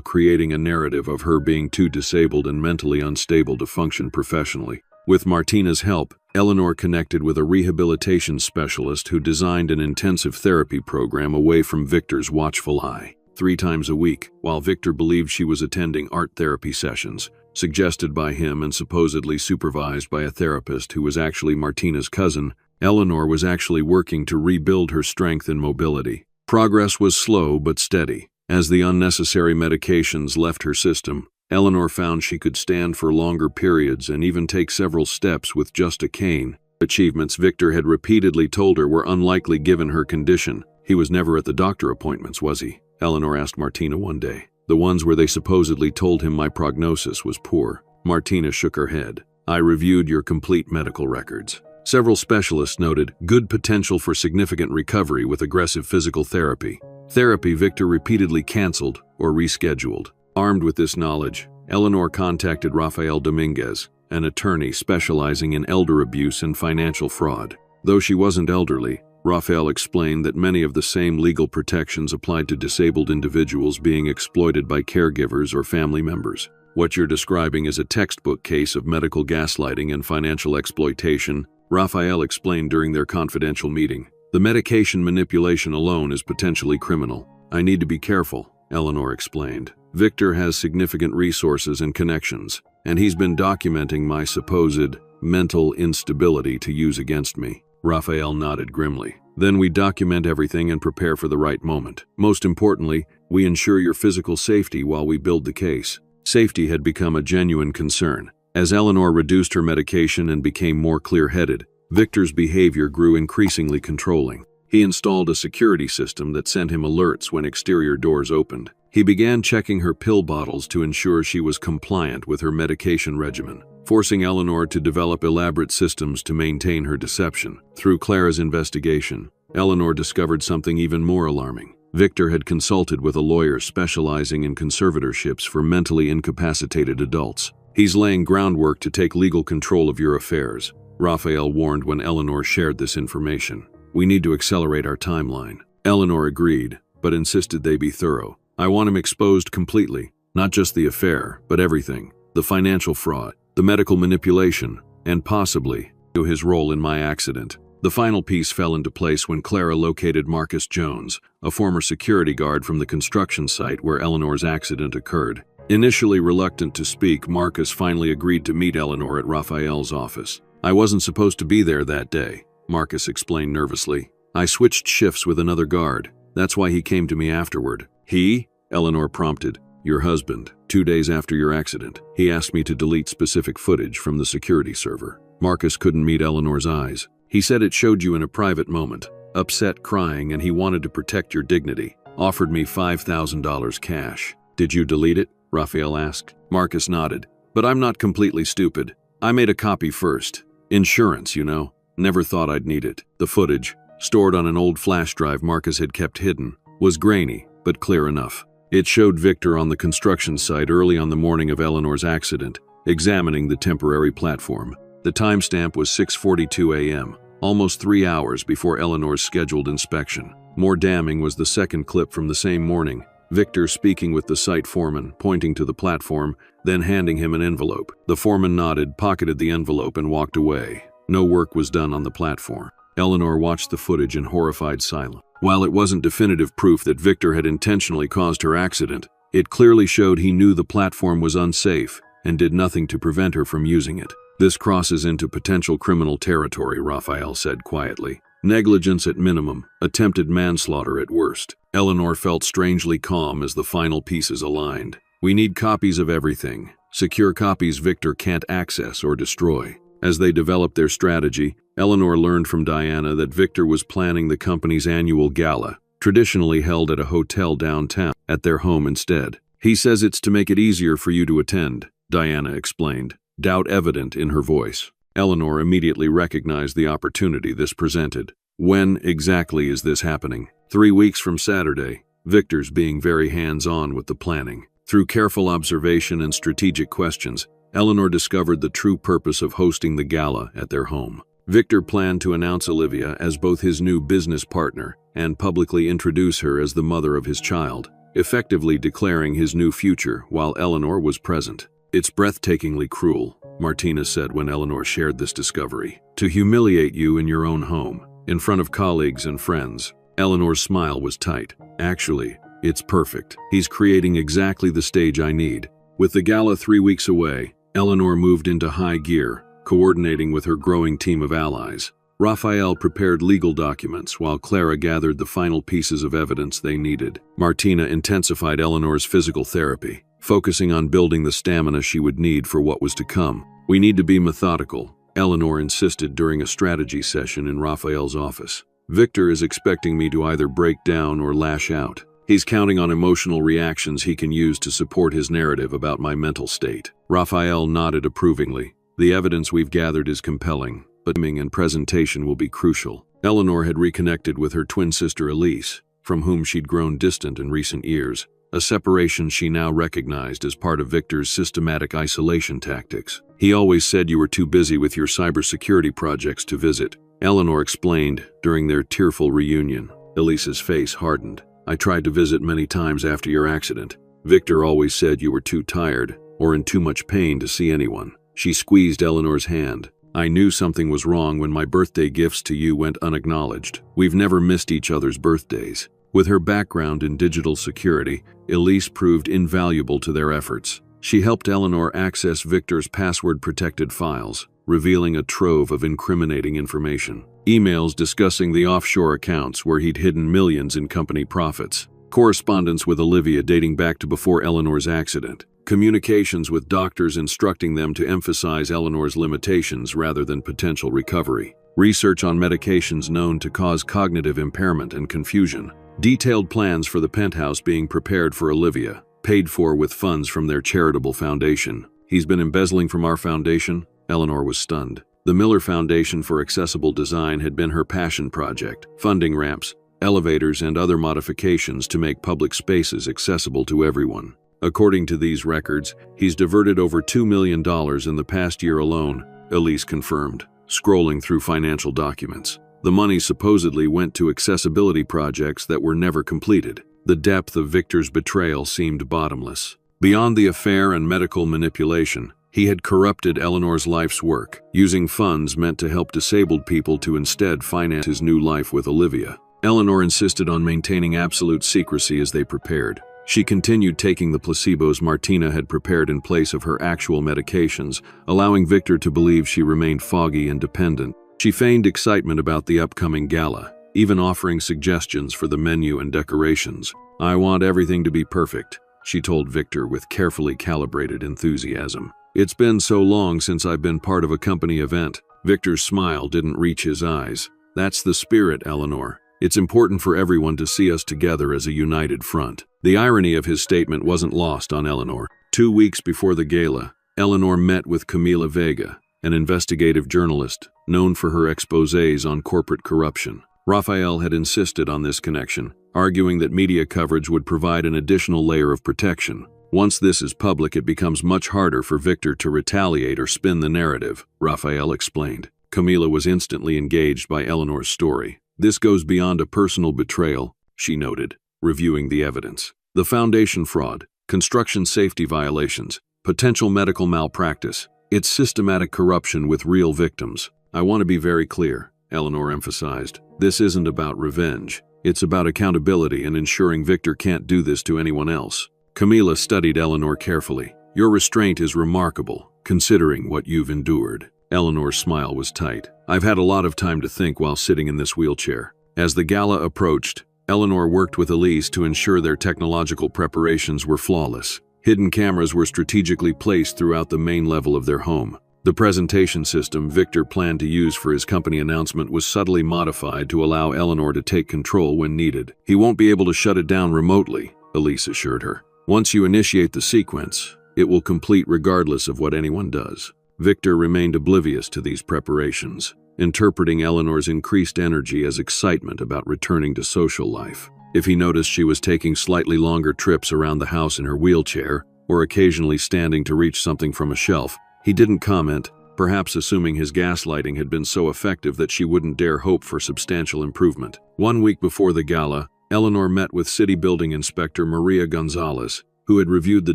creating a narrative of her being too disabled and mentally unstable to function professionally. With Martina's help, Eleanor connected with a rehabilitation specialist who designed an intensive therapy program away from Victor's watchful eye. 3 times a week, while Victor believed she was attending art therapy sessions, suggested by him and supposedly supervised by a therapist who was actually Martina's cousin, Eleanor was actually working to rebuild her strength and mobility. Progress was slow but steady. As the unnecessary medications left her system, Eleanor found she could stand for longer periods and even take several steps with just a cane. Achievements Victor had repeatedly told her were unlikely given her condition. He was never at the doctor appointments, was he? Eleanor asked Martina one day. The ones where they supposedly told him my prognosis was poor. Martina shook her head. I reviewed your complete medical records. Several specialists noted good potential for significant recovery with aggressive physical therapy. Therapy Victor repeatedly canceled or rescheduled. Armed with this knowledge, Eleanor contacted Rafael Dominguez, an attorney specializing in elder abuse and financial fraud. Though she wasn't elderly, Rafael explained that many of the same legal protections applied to disabled individuals being exploited by caregivers or family members. What you're describing is a textbook case of medical gaslighting and financial exploitation, Rafael explained during their confidential meeting. The medication manipulation alone is potentially criminal. I need to be careful, Eleanor explained. Victor has significant resources and connections, and he's been documenting my supposed mental instability to use against me. Raphael nodded grimly. Then we document everything and prepare for the right moment. Most importantly, we ensure your physical safety while we build the case. Safety had become a genuine concern. As Eleanor reduced her medication and became more clear-headed, Victor's behavior grew increasingly controlling. He installed a security system that sent him alerts when exterior doors opened. He began checking her pill bottles to ensure she was compliant with her medication regimen, forcing Eleanor to develop elaborate systems to maintain her deception. Through Clara's investigation, Eleanor discovered something even more alarming. Victor had consulted with a lawyer specializing in conservatorships for mentally incapacitated adults. He's laying groundwork to take legal control of your affairs, Raphael warned when Eleanor shared this information. We need to accelerate our timeline. Eleanor agreed, but insisted they be thorough. I want him exposed completely, not just the affair, but everything. The financial fraud, the medical manipulation, and possibly his role in my accident. The final piece fell into place when Clara located Marcus Jones, a former security guard from the construction site where Eleanor's accident occurred. Initially reluctant to speak, Marcus finally agreed to meet Eleanor at Raphael's office. I wasn't supposed to be there that day, Marcus explained nervously. I switched shifts with another guard. That's why he came to me afterward. He? Eleanor prompted. Your husband. 2 days after your accident, he asked me to delete specific footage from the security server. Marcus couldn't meet Eleanor's eyes. He said it showed you in a private moment, upset, crying, and he wanted to protect your dignity. Offered me $5,000 cash. Did you delete it? Raphael asked. Marcus nodded. But I'm not completely stupid. I made a copy first. Insurance, you know. Never thought I'd need it. The footage, stored on an old flash drive Marcus had kept hidden, was grainy, but clear enough. It showed Victor on the construction site early on the morning of Eleanor's accident, examining the temporary platform. The timestamp was 6:42 a.m., almost 3 hours before Eleanor's scheduled inspection. More damning was the second clip from the same morning, Victor speaking with the site foreman, pointing to the platform, then handing him an envelope. The foreman nodded, pocketed the envelope, and walked away. No work was done on the platform. Eleanor watched the footage in horrified silence. While it wasn't definitive proof that Victor had intentionally caused her accident, it clearly showed he knew the platform was unsafe and did nothing to prevent her from using it. This crosses into potential criminal territory, Raphael said quietly. Negligence at minimum, attempted manslaughter at worst. Eleanor felt strangely calm as the final pieces aligned. We need copies of everything. Secure copies Victor can't access or destroy. As they developed their strategy, Eleanor learned from Diana that Victor was planning the company's annual gala, traditionally held at a hotel downtown, at their home instead. He says it's to make it easier for you to attend, Diana explained, doubt evident in her voice. Eleanor immediately recognized the opportunity this presented. When exactly is this happening? 3 weeks from Saturday. Victor's being very hands-on with the planning. Through careful observation and strategic questions, Eleanor discovered the true purpose of hosting the gala at their home. Victor planned to announce Olivia as both his new business partner and publicly introduce her as the mother of his child, effectively declaring his new future while Eleanor was present. It's breathtakingly cruel, Martina said when Eleanor shared this discovery. To humiliate you in your own home, in front of colleagues and friends. Eleanor's smile was tight. Actually, it's perfect. He's creating exactly the stage I need. With the gala 3 weeks away, Eleanor moved into high gear, coordinating with her growing team of allies. Raphael prepared legal documents while Clara gathered the final pieces of evidence they needed. Martina intensified Eleanor's physical therapy, focusing on building the stamina she would need for what was to come. We need to be methodical, Eleanor insisted during a strategy session in Raphael's office. Victor is expecting me to either break down or lash out. He's counting on emotional reactions he can use to support his narrative about my mental state. Raphael nodded approvingly. The evidence we've gathered is compelling, but timing and presentation will be crucial. Eleanor had reconnected with her twin sister Elise, from whom she'd grown distant in recent years, a separation she now recognized as part of Victor's systematic isolation tactics. He always said you were too busy with your cybersecurity projects to visit, Eleanor explained during their tearful reunion. Elise's face hardened. I tried to visit many times after your accident. Victor always said you were too tired or in too much pain to see anyone. She squeezed Eleanor's hand. I knew something was wrong when my birthday gifts to you went unacknowledged. We've never missed each other's birthdays. With her background in digital security, Elise proved invaluable to their efforts. She helped Eleanor access Victor's password-protected files, revealing a trove of incriminating information. Emails discussing the offshore accounts where he'd hidden millions in company profits. Correspondence with Olivia dating back to before Eleanor's accident. Communications with doctors instructing them to emphasize Eleanor's limitations rather than potential recovery. Research on medications known to cause cognitive impairment and confusion. Detailed plans for the penthouse being prepared for Olivia, paid for with funds from their charitable foundation. He's been embezzling from our foundation? Eleanor was stunned. The Miller Foundation for Accessible Design had been her passion project, funding ramps, elevators, and other modifications to make public spaces accessible to everyone. According to these records, he's diverted over $2 million in the past year alone, Elise confirmed, scrolling through financial documents. The money supposedly went to accessibility projects that were never completed. The depth of Victor's betrayal seemed bottomless. Beyond the affair and medical manipulation, he had corrupted Eleanor's life's work, using funds meant to help disabled people to instead finance his new life with Olivia. Eleanor insisted on maintaining absolute secrecy as they prepared. She continued taking the placebos Martina had prepared in place of her actual medications, allowing Victor to believe she remained foggy and dependent. She feigned excitement about the upcoming gala, even offering suggestions for the menu and decorations. "I want everything to be perfect," she told Victor with carefully calibrated enthusiasm. "It's been so long since I've been part of a company event." Victor's smile didn't reach his eyes. "That's the spirit, Eleanor. It's important for everyone to see us together as a united front." The irony of his statement wasn't lost on Eleanor. 2 weeks before the gala, Eleanor met with Camila Vega, an investigative journalist known for her exposés on corporate corruption. Raphael had insisted on this connection, arguing that media coverage would provide an additional layer of protection. Once this is public, it becomes much harder for Victor to retaliate or spin the narrative, Raphael explained. Camila was instantly engaged by Eleanor's story. "This goes beyond a personal betrayal," she noted, reviewing the evidence. "The foundation fraud, construction safety violations, potential medical malpractice. It's systematic corruption with real victims. I want to be very clear," Eleanor emphasized. "This isn't about revenge. It's about accountability and ensuring Victor can't do this to anyone else." Camila studied Eleanor carefully. "Your restraint is remarkable, considering what you've endured." Eleanor's smile was tight. "I've had a lot of time to think while sitting in this wheelchair." As the gala approached, Eleanor worked with Elise to ensure their technological preparations were flawless. Hidden cameras were strategically placed throughout the main level of their home. The presentation system Victor planned to use for his company announcement was subtly modified to allow Eleanor to take control when needed. "He won't be able to shut it down remotely," Elise assured her. "Once you initiate the sequence, it will complete regardless of what anyone does." Victor remained oblivious to these preparations, interpreting Eleanor's increased energy as excitement about returning to social life. If he noticed she was taking slightly longer trips around the house in her wheelchair, or occasionally standing to reach something from a shelf, he didn't comment, perhaps assuming his gaslighting had been so effective that she wouldn't dare hope for substantial improvement. 1 week before the gala, Eleanor met with City Building Inspector Maria Gonzalez, who had reviewed the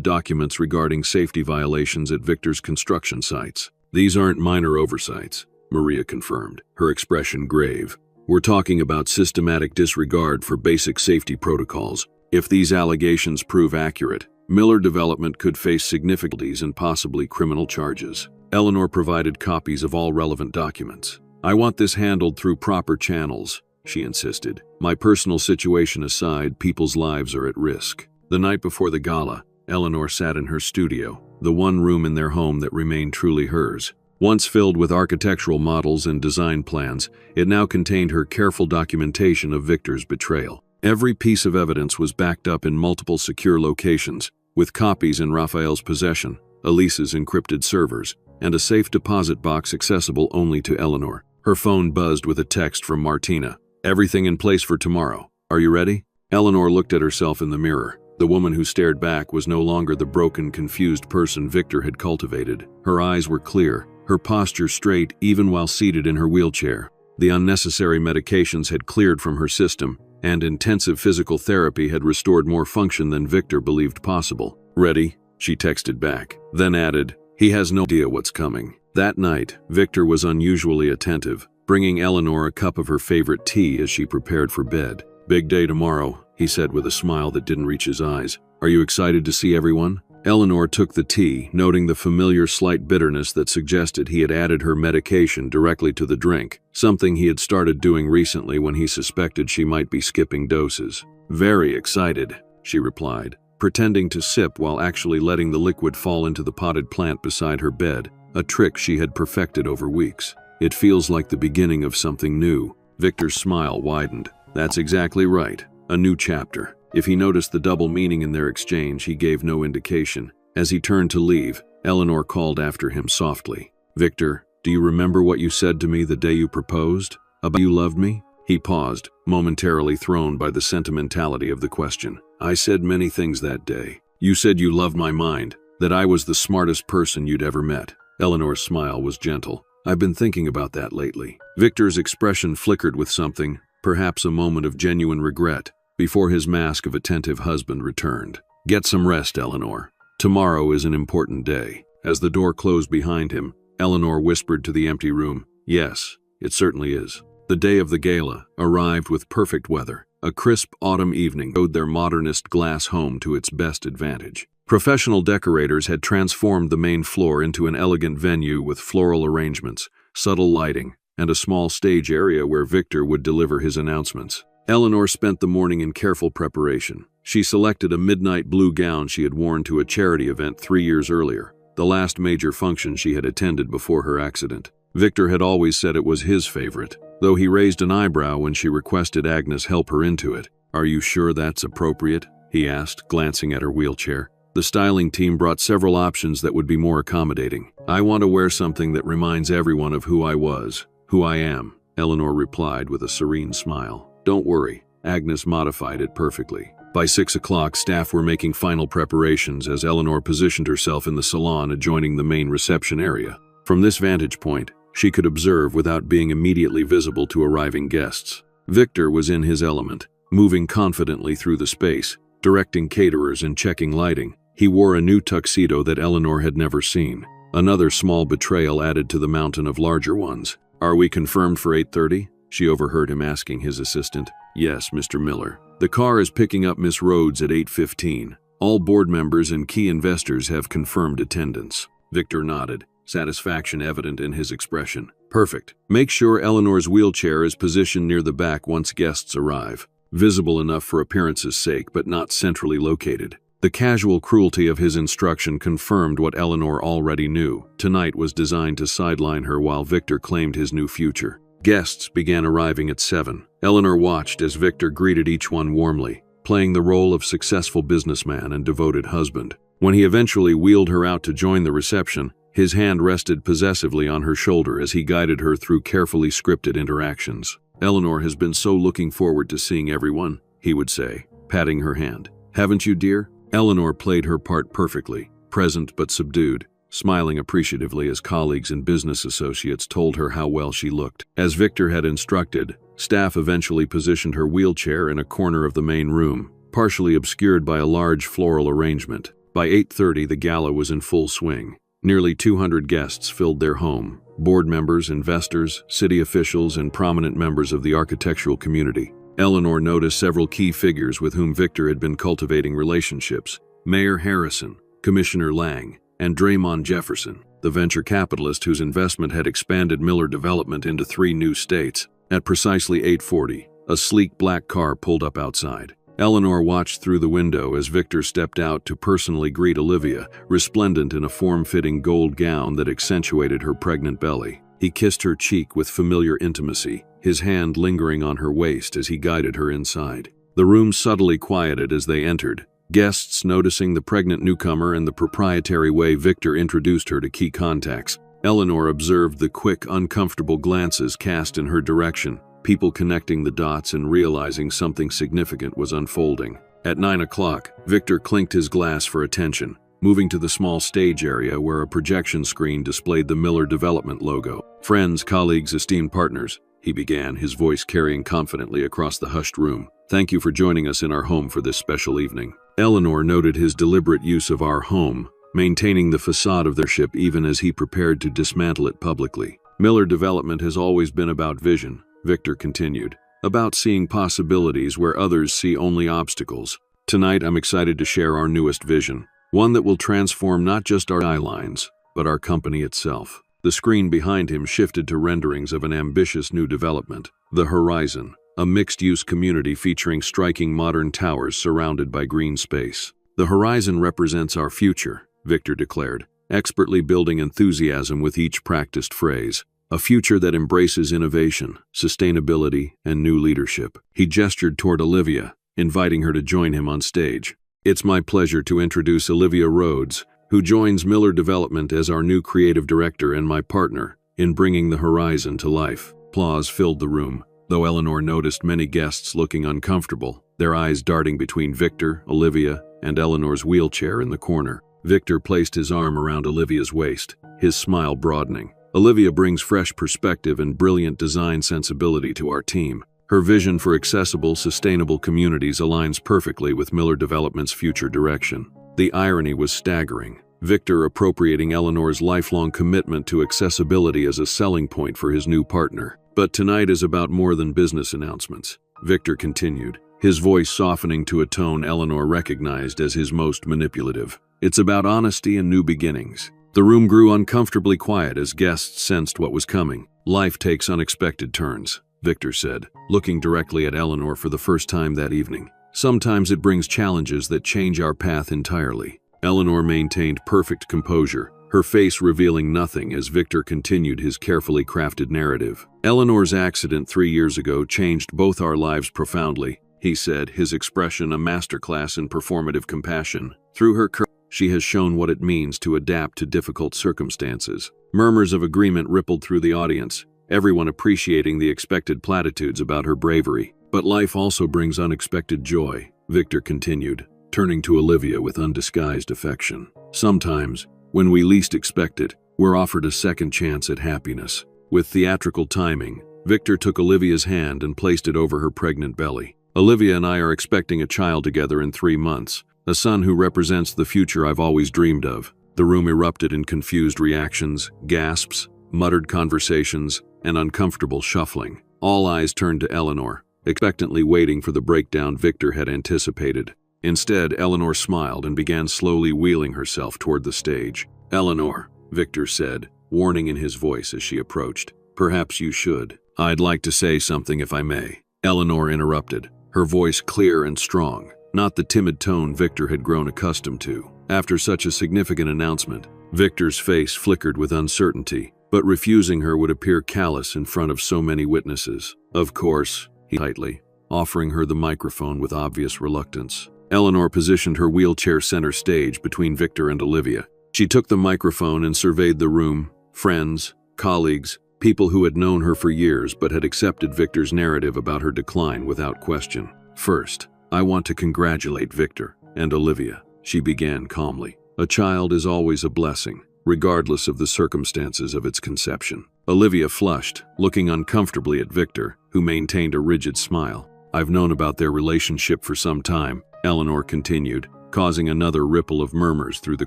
documents regarding safety violations at Victor's construction sites. "These aren't minor oversights," Maria confirmed, her expression grave. "We're talking about systematic disregard for basic safety protocols. If these allegations prove accurate, Miller Development could face significant and possibly criminal charges." Eleanor provided copies of all relevant documents. "I want this handled through proper channels," she insisted. "My personal situation aside, people's lives are at risk." The night before the gala, Eleanor sat in her studio, the one room in their home that remained truly hers. Once filled with architectural models and design plans, it now contained her careful documentation of Victor's betrayal. Every piece of evidence was backed up in multiple secure locations, with copies in Raphael's possession, Elise's encrypted servers, and a safe deposit box accessible only to Eleanor. Her phone buzzed with a text from Martina. "Everything in place for tomorrow. Are you ready?" Eleanor looked at herself in the mirror. The woman who stared back was no longer the broken, confused person Victor had cultivated. Her eyes were clear, her posture straight even while seated in her wheelchair. The unnecessary medications had cleared from her system, and intensive physical therapy had restored more function than Victor believed possible. "Ready?" she texted back, then added, "He has no idea what's coming." That night, Victor was unusually attentive, bringing Eleanor a cup of her favorite tea as she prepared for bed. "Big day tomorrow," he said with a smile that didn't reach his eyes. Are you excited to see everyone? Eleanor took the tea, noting the familiar slight bitterness that suggested he had added her medication directly to the drink, something he had started doing recently when he suspected she might be skipping doses. Very excited, she replied, pretending to sip while actually letting the liquid fall into the potted plant beside her bed, a trick she had perfected over weeks. It feels like the beginning of something new. Victor's smile widened. That's exactly right. A new chapter. If he noticed the double meaning in their exchange, he gave no indication. As he turned to leave, Eleanor called after him softly. Victor, do you remember what you said to me the day you proposed? About you loved me? He paused, momentarily thrown by the sentimentality of the question. I said many things that day. You said you loved my mind, that I was the smartest person you'd ever met. Eleanor's smile was gentle. I've been thinking about that lately. Victor's expression flickered with something, perhaps a moment of genuine regret, before his mask of attentive husband returned. Get some rest, Eleanor. Tomorrow is an important day. As the door closed behind him, Eleanor whispered to the empty room, Yes, it certainly is. The day of the gala arrived with perfect weather. A crisp autumn evening showed their modernist glass home to its best advantage. Professional decorators had transformed the main floor into an elegant venue with floral arrangements, subtle lighting, and a small stage area where Victor would deliver his announcements. Eleanor spent the morning in careful preparation. She selected a midnight blue gown she had worn to a charity event 3 years earlier, the last major function she had attended before her accident. Victor had always said it was his favorite, though he raised an eyebrow when she requested Agnes help her into it. Are you sure that's appropriate? He asked, glancing at her wheelchair. The styling team brought several options that would be more accommodating. I want to wear something that reminds everyone of who I was, who I am, Eleanor replied with a serene smile. Don't worry, Agnes modified it perfectly. By 6 o'clock, staff were making final preparations as Eleanor positioned herself in the salon adjoining the main reception area. From this vantage point, she could observe without being immediately visible to arriving guests. Victor was in his element, moving confidently through the space, directing caterers and checking lighting. He wore a new tuxedo that Eleanor had never seen. Another small betrayal added to the mountain of larger ones. Are we confirmed for 8:30? She overheard him asking his assistant. Yes, Mr. Miller. The car is picking up Miss Rhodes at 8:15. All board members and key investors have confirmed attendance. Victor nodded, satisfaction evident in his expression. Perfect. Make sure Eleanor's wheelchair is positioned near the back once guests arrive. Visible enough for appearance's sake, but not centrally located. The casual cruelty of his instruction confirmed what Eleanor already knew. Tonight was designed to sideline her while Victor claimed his new future. Guests began arriving at 7. Eleanor watched as Victor greeted each one warmly, playing the role of successful businessman and devoted husband. When he eventually wheeled her out to join the reception, his hand rested possessively on her shoulder as he guided her through carefully scripted interactions. Eleanor has been so looking forward to seeing everyone, he would say, patting her hand. Haven't you, dear? Eleanor played her part perfectly, present but subdued, smiling appreciatively as colleagues and business associates told her how well she looked. As Victor had instructed, staff eventually positioned her wheelchair in a corner of the main room, partially obscured by a large floral arrangement. By 8:30, the gala was in full swing. Nearly 200 guests filled their home, board members, investors, city officials, and prominent members of the architectural community. Eleanor noticed several key figures with whom Victor had been cultivating relationships: Mayor Harrison, Commissioner Lang, and Draymond Jefferson, the venture capitalist whose investment had expanded Miller Development into 3 new states. At precisely 8:40, a sleek black car pulled up outside. Eleanor watched through the window as Victor stepped out to personally greet Olivia, resplendent in a form-fitting gold gown that accentuated her pregnant belly. He kissed her cheek with familiar intimacy, his hand lingering on her waist as he guided her inside. The room subtly quieted as they entered, guests noticing the pregnant newcomer and the proprietary way Victor introduced her to key contacts. Eleanor observed the quick, uncomfortable glances cast in her direction, people connecting the dots and realizing something significant was unfolding. At 9 o'clock, Victor clinked his glass for attention, moving to the small stage area where a projection screen displayed the Miller Development logo. Friends, colleagues, esteemed partners, he began, his voice carrying confidently across the hushed room. Thank you for joining us in our home for this special evening. Eleanor noted his deliberate use of our home, maintaining the facade of their ship even as he prepared to dismantle it publicly. Miller Development has always been about vision, Victor continued, about seeing possibilities where others see only obstacles. Tonight, I'm excited to share our newest vision, one that will transform not just our skylines, but our company itself. The screen behind him shifted to renderings of an ambitious new development, the Horizon, a mixed-use community featuring striking modern towers surrounded by green space. The Horizon represents our future, Victor declared, expertly building enthusiasm with each practiced phrase. A future that embraces innovation, sustainability, and new leadership. He gestured toward Olivia, inviting her to join him on stage. It's my pleasure to introduce Olivia Rhodes, who joins Miller Development as our new creative director and my partner in bringing the Horizon to life. Applause filled the room, though Eleanor noticed many guests looking uncomfortable, their eyes darting between Victor, Olivia, and Eleanor's wheelchair in the corner. Victor placed his arm around Olivia's waist, his smile broadening. Olivia brings fresh perspective and brilliant design sensibility to our team. Her vision for accessible, sustainable communities aligns perfectly with Miller Development's future direction. The irony was staggering, Victor appropriating Eleanor's lifelong commitment to accessibility as a selling point for his new partner. But tonight is about more than business announcements, Victor continued, his voice softening to a tone Eleanor recognized as his most manipulative. It's about honesty and new beginnings. The room grew uncomfortably quiet as guests sensed what was coming. Life takes unexpected turns, Victor said, looking directly at Eleanor for the first time that evening. Sometimes it brings challenges that change our path entirely. Eleanor maintained perfect composure, her face revealing nothing as Victor continued his carefully crafted narrative. Eleanor's accident 3 years ago changed both our lives profoundly, he said, his expression a masterclass in performative compassion. Through her courage, she has shown what it means to adapt to difficult circumstances. Murmurs of agreement rippled through the audience, everyone appreciating the expected platitudes about her bravery. But life also brings unexpected joy, Victor continued, turning to Olivia with undisguised affection. Sometimes, when we least expect it, we're offered a second chance at happiness. With theatrical timing, Victor took Olivia's hand and placed it over her pregnant belly. Olivia and I are expecting a child together in 3 months. A son who represents the future I've always dreamed of. The room erupted in confused reactions, gasps, muttered conversations, and uncomfortable shuffling. All eyes turned to Eleanor, expectantly waiting for the breakdown Victor had anticipated. Instead, Eleanor smiled and began slowly wheeling herself toward the stage. Eleanor, Victor said, warning in his voice as she approached. Perhaps you should. I'd like to say something if I may. Eleanor interrupted, her voice clear and strong. Not the timid tone Victor had grown accustomed to. After such a significant announcement, Victor's face flickered with uncertainty, but refusing her would appear callous in front of so many witnesses. Of course, he tightly, offering her the microphone with obvious reluctance. Eleanor positioned her wheelchair center stage between Victor and Olivia. She took the microphone and surveyed the room, friends, colleagues, people who had known her for years but had accepted Victor's narrative about her decline without question. First, I want to congratulate Victor and Olivia, she began calmly. A child is always a blessing, regardless of the circumstances of its conception. Olivia flushed, looking uncomfortably at Victor, who maintained a rigid smile. I've known about their relationship for some time, Eleanor continued, causing another ripple of murmurs through the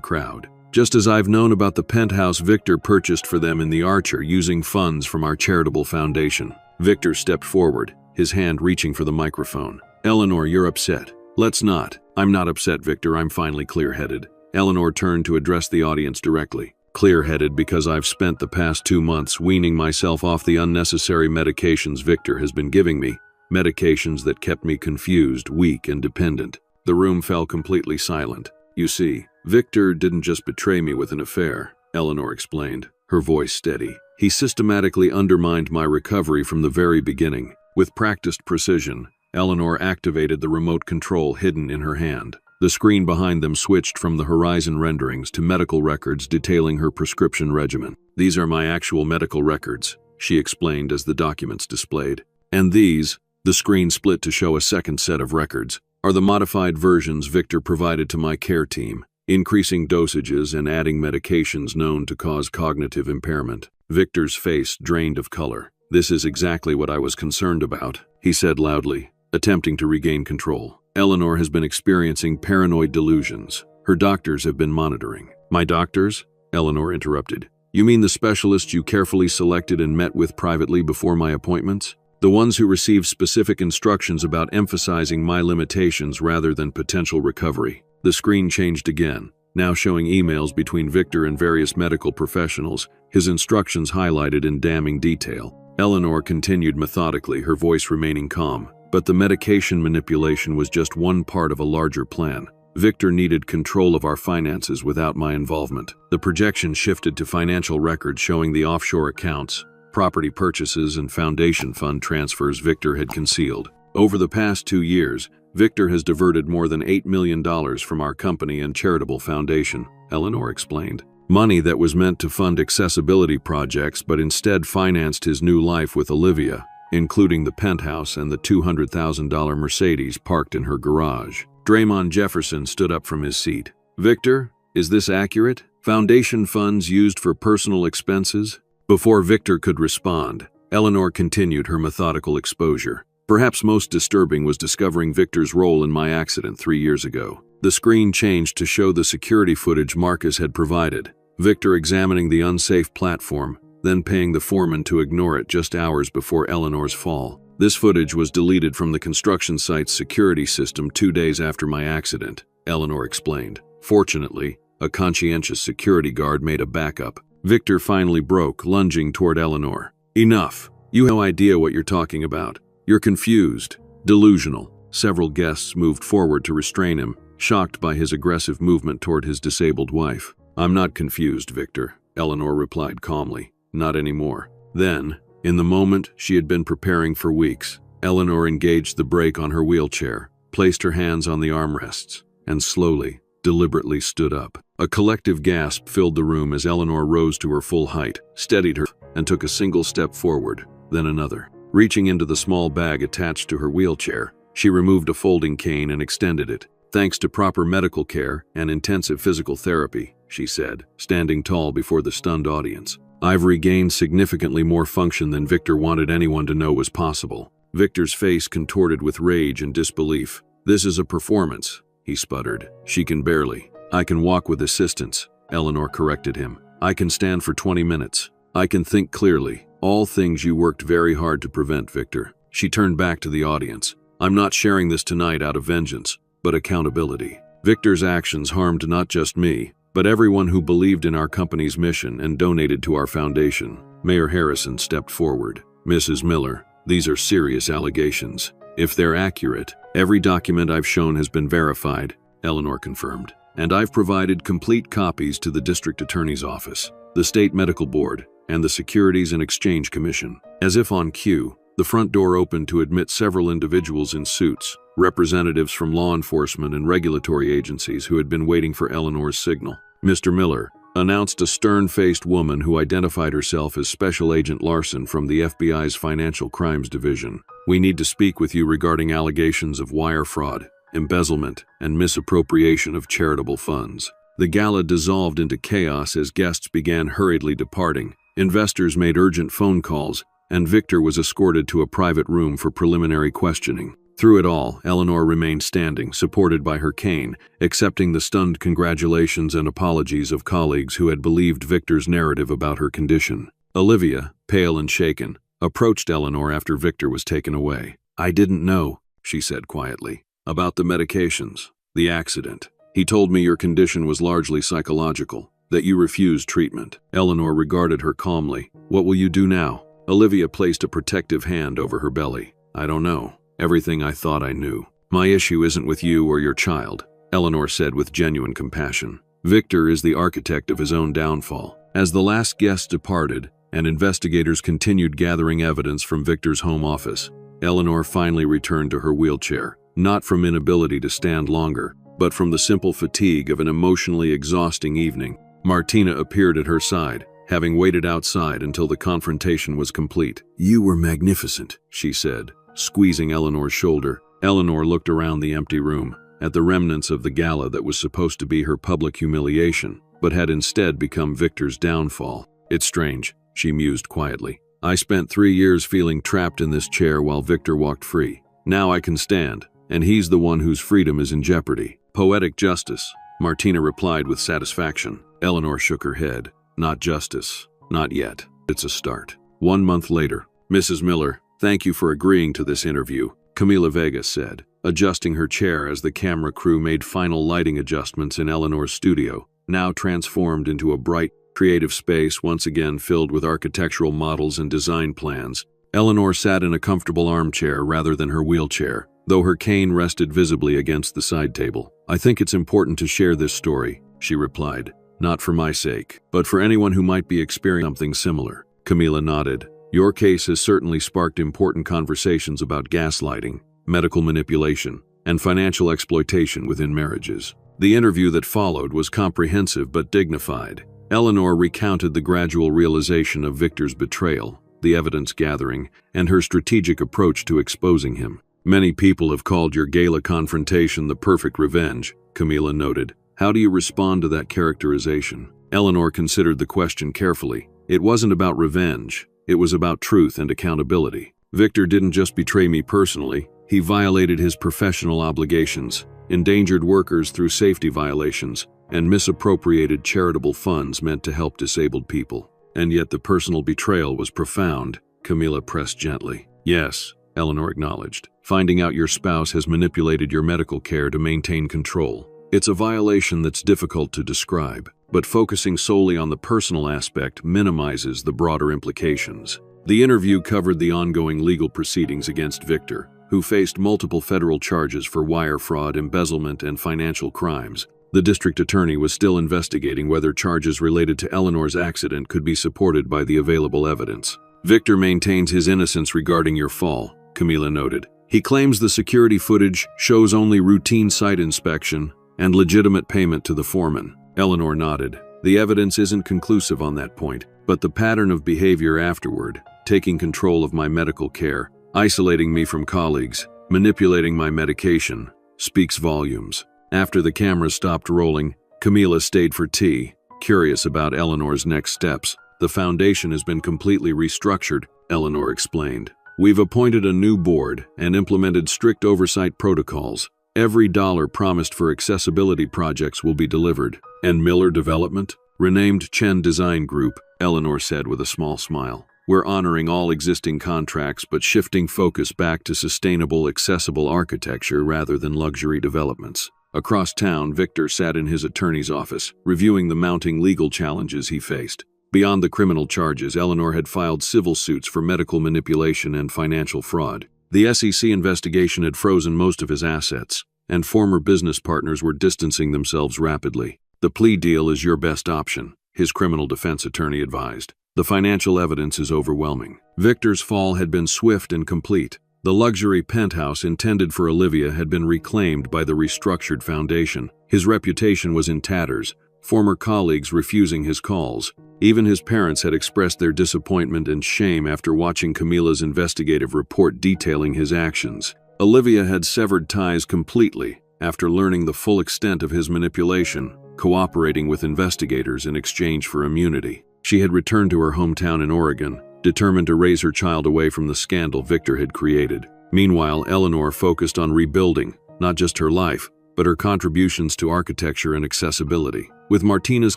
crowd. Just as I've known about the penthouse Victor purchased for them in the Archer using funds from our charitable foundation. Victor stepped forward, his hand reaching for the microphone. Eleanor, you're upset. Let's not. I'm not upset, Victor. I'm finally clear-headed. Eleanor turned to address the audience directly. Clear-headed because I've spent the past 2 months weaning myself off the unnecessary medications Victor has been giving me. Medications that kept me confused, weak, and dependent. The room fell completely silent. You see, Victor didn't just betray me with an affair, Eleanor explained, her voice steady. He systematically undermined my recovery from the very beginning. With practiced precision, Eleanor activated the remote control hidden in her hand. The screen behind them switched from the Horizon renderings to medical records detailing her prescription regimen. These are my actual medical records, she explained as the documents displayed. And these, the screen split to show a second set of records, are the modified versions Victor provided to my care team, increasing dosages and adding medications known to cause cognitive impairment. Victor's face drained of color. This is exactly what I was concerned about, he said loudly, attempting to regain control. Eleanor has been experiencing paranoid delusions. Her doctors have been monitoring. My doctors? Eleanor interrupted. You mean the specialists you carefully selected and met with privately before my appointments? The ones who received specific instructions about emphasizing my limitations rather than potential recovery. The screen changed again, now showing emails between Victor and various medical professionals, his instructions highlighted in damning detail. Eleanor continued methodically, her voice remaining calm. But the medication manipulation was just one part of a larger plan. Victor needed control of our finances without my involvement. The projection shifted to financial records showing the offshore accounts, property purchases, and foundation fund transfers Victor had concealed. Over the past 2 years, Victor has diverted more than $8 million from our company and charitable foundation, Eleanor explained. Money that was meant to fund accessibility projects but instead financed his new life with Olivia, including the penthouse and the $200,000 Mercedes parked in her garage. Draymond Jefferson stood up from his seat. Victor, is this accurate? Foundation funds used for personal expenses? Before Victor could respond, Eleanor continued her methodical exposure. Perhaps most disturbing was discovering Victor's role in my accident 3 years ago. The screen changed to show the security footage Marcus had provided. Victor examining the unsafe platform, then paying the foreman to ignore it just hours before Eleanor's fall. This footage was deleted from the construction site's security system 2 days after my accident, Eleanor explained. Fortunately, a conscientious security guard made a backup. Victor finally broke, lunging toward Eleanor. Enough. You have no idea what you're talking about. You're confused, delusional. Several guests moved forward to restrain him, shocked by his aggressive movement toward his disabled wife. I'm not confused, Victor, Eleanor replied calmly. Not anymore. Then, in the moment she had been preparing for weeks, Eleanor engaged the brake on her wheelchair, placed her hands on the armrests, and slowly, deliberately stood up. A collective gasp filled the room as Eleanor rose to her full height, steadied her, and took a single step forward, then another. Reaching into the small bag attached to her wheelchair, she removed a folding cane and extended it. Thanks to proper medical care and intensive physical therapy, she said, standing tall before the stunned audience. I've regained significantly more function than Victor wanted anyone to know was possible. Victor's face contorted with rage and disbelief. This is a performance, he sputtered. She can barely. I can walk with assistance, Eleanor corrected him. I can stand for 20 minutes. I can think clearly. All things you worked very hard to prevent, Victor. She turned back to the audience. I'm not sharing this tonight out of vengeance, but accountability. Victor's actions harmed not just me, but everyone who believed in our company's mission and donated to our foundation. Mayor Harrison stepped forward. Mrs. Miller, these are serious allegations. If they're accurate, every document I've shown has been verified, Eleanor confirmed. And I've provided complete copies to the district attorney's office, the state medical board, and the Securities and Exchange Commission. As if on cue, the front door opened to admit several individuals in suits, representatives from law enforcement and regulatory agencies who had been waiting for Eleanor's signal. Mr. Miller, announced a stern-faced woman who identified herself as Special Agent Larson from the FBI's Financial Crimes Division. We need to speak with you regarding allegations of wire fraud, embezzlement, and misappropriation of charitable funds. The gala dissolved into chaos as guests began hurriedly departing. Investors made urgent phone calls, and Victor was escorted to a private room for preliminary questioning. Through it all, Eleanor remained standing, supported by her cane, accepting the stunned congratulations and apologies of colleagues who had believed Victor's narrative about her condition. Olivia, pale and shaken, approached Eleanor after Victor was taken away. I didn't know, she said quietly, about the medications, the accident. He told me your condition was largely psychological, that you refused treatment. Eleanor regarded her calmly. What will you do now? Olivia placed a protective hand over her belly. I don't know. Everything I thought I knew. My issue isn't with you or your child, Eleanor said with genuine compassion. Victor is the architect of his own downfall. As the last guest departed, and investigators continued gathering evidence from Victor's home office, Eleanor finally returned to her wheelchair, not from inability to stand longer, but from the simple fatigue of an emotionally exhausting evening. Martina appeared at her side, having waited outside until the confrontation was complete. You were magnificent, she said, squeezing Eleanor's shoulder. Eleanor looked around the empty room, at the remnants of the gala that was supposed to be her public humiliation, but had instead become Victor's downfall. It's strange, she mused quietly. I spent 3 years feeling trapped in this chair while Victor walked free. Now I can stand, and he's the one whose freedom is in jeopardy. Poetic justice, Martina replied with satisfaction. Eleanor shook her head. Not justice. Not yet. It's a start. 1 month later, Mrs. Miller, "Thank you for agreeing to this interview," Camila Vega said, adjusting her chair as the camera crew made final lighting adjustments in Eleanor's studio, now transformed into a bright, creative space once again filled with architectural models and design plans. Eleanor sat in a comfortable armchair rather than her wheelchair, though her cane rested visibly against the side table. "I think it's important to share this story," she replied. "Not for my sake, but for anyone who might be experiencing something similar." Camila nodded. "Your case has certainly sparked important conversations about gaslighting, medical manipulation, and financial exploitation within marriages." The interview that followed was comprehensive but dignified. Eleanor recounted the gradual realization of Victor's betrayal, the evidence gathering, and her strategic approach to exposing him. "Many people have called your gala confrontation the perfect revenge," Camila noted. "How do you respond to that characterization?" Eleanor considered the question carefully. It wasn't about revenge. It was about truth and accountability. "Victor didn't just betray me personally. He violated his professional obligations, endangered workers through safety violations, and misappropriated charitable funds meant to help disabled people. And yet the personal betrayal was profound," Camila pressed gently. "Yes," Eleanor acknowledged. "Finding out your spouse has manipulated your medical care to maintain control. It's a violation that's difficult to describe, but focusing solely on the personal aspect minimizes the broader implications." The interview covered the ongoing legal proceedings against Victor, who faced multiple federal charges for wire fraud, embezzlement, and financial crimes. The district attorney was still investigating whether charges related to Eleanor's accident could be supported by the available evidence. "Victor maintains his innocence regarding your fall," Camila noted. "He claims the security footage shows only routine site inspection and legitimate payment to the foreman." Eleanor nodded. "The evidence isn't conclusive on that point, but the pattern of behavior afterward, taking control of my medical care, isolating me from colleagues, manipulating my medication, speaks volumes." After the cameras stopped rolling, Camila stayed for tea, curious about Eleanor's next steps. "The foundation has been completely restructured," Eleanor explained. "We've appointed a new board and implemented strict oversight protocols. Every dollar promised for accessibility projects will be delivered." "And Miller Development?" "Renamed Chen Design Group," Eleanor said with a small smile. "We're honoring all existing contracts but shifting focus back to sustainable, accessible architecture rather than luxury developments." Across town, Victor sat in his attorney's office, reviewing the mounting legal challenges he faced. Beyond the criminal charges, Eleanor had filed civil suits for medical manipulation and financial fraud. The SEC investigation had frozen most of his assets, and former business partners were distancing themselves rapidly. "The plea deal is your best option," his criminal defense attorney advised. "The financial evidence is overwhelming." Victor's fall had been swift and complete. The luxury penthouse intended for Olivia had been reclaimed by the restructured foundation. His reputation was in tatters, former colleagues refusing his calls. Even his parents had expressed their disappointment and shame after watching Camila's investigative report detailing his actions. Olivia had severed ties completely after learning the full extent of his manipulation, cooperating with investigators in exchange for immunity. She had returned to her hometown in Oregon, determined to raise her child away from the scandal Victor had created. Meanwhile, Eleanor focused on rebuilding, not just her life, but her contributions to architecture and accessibility. With Martina's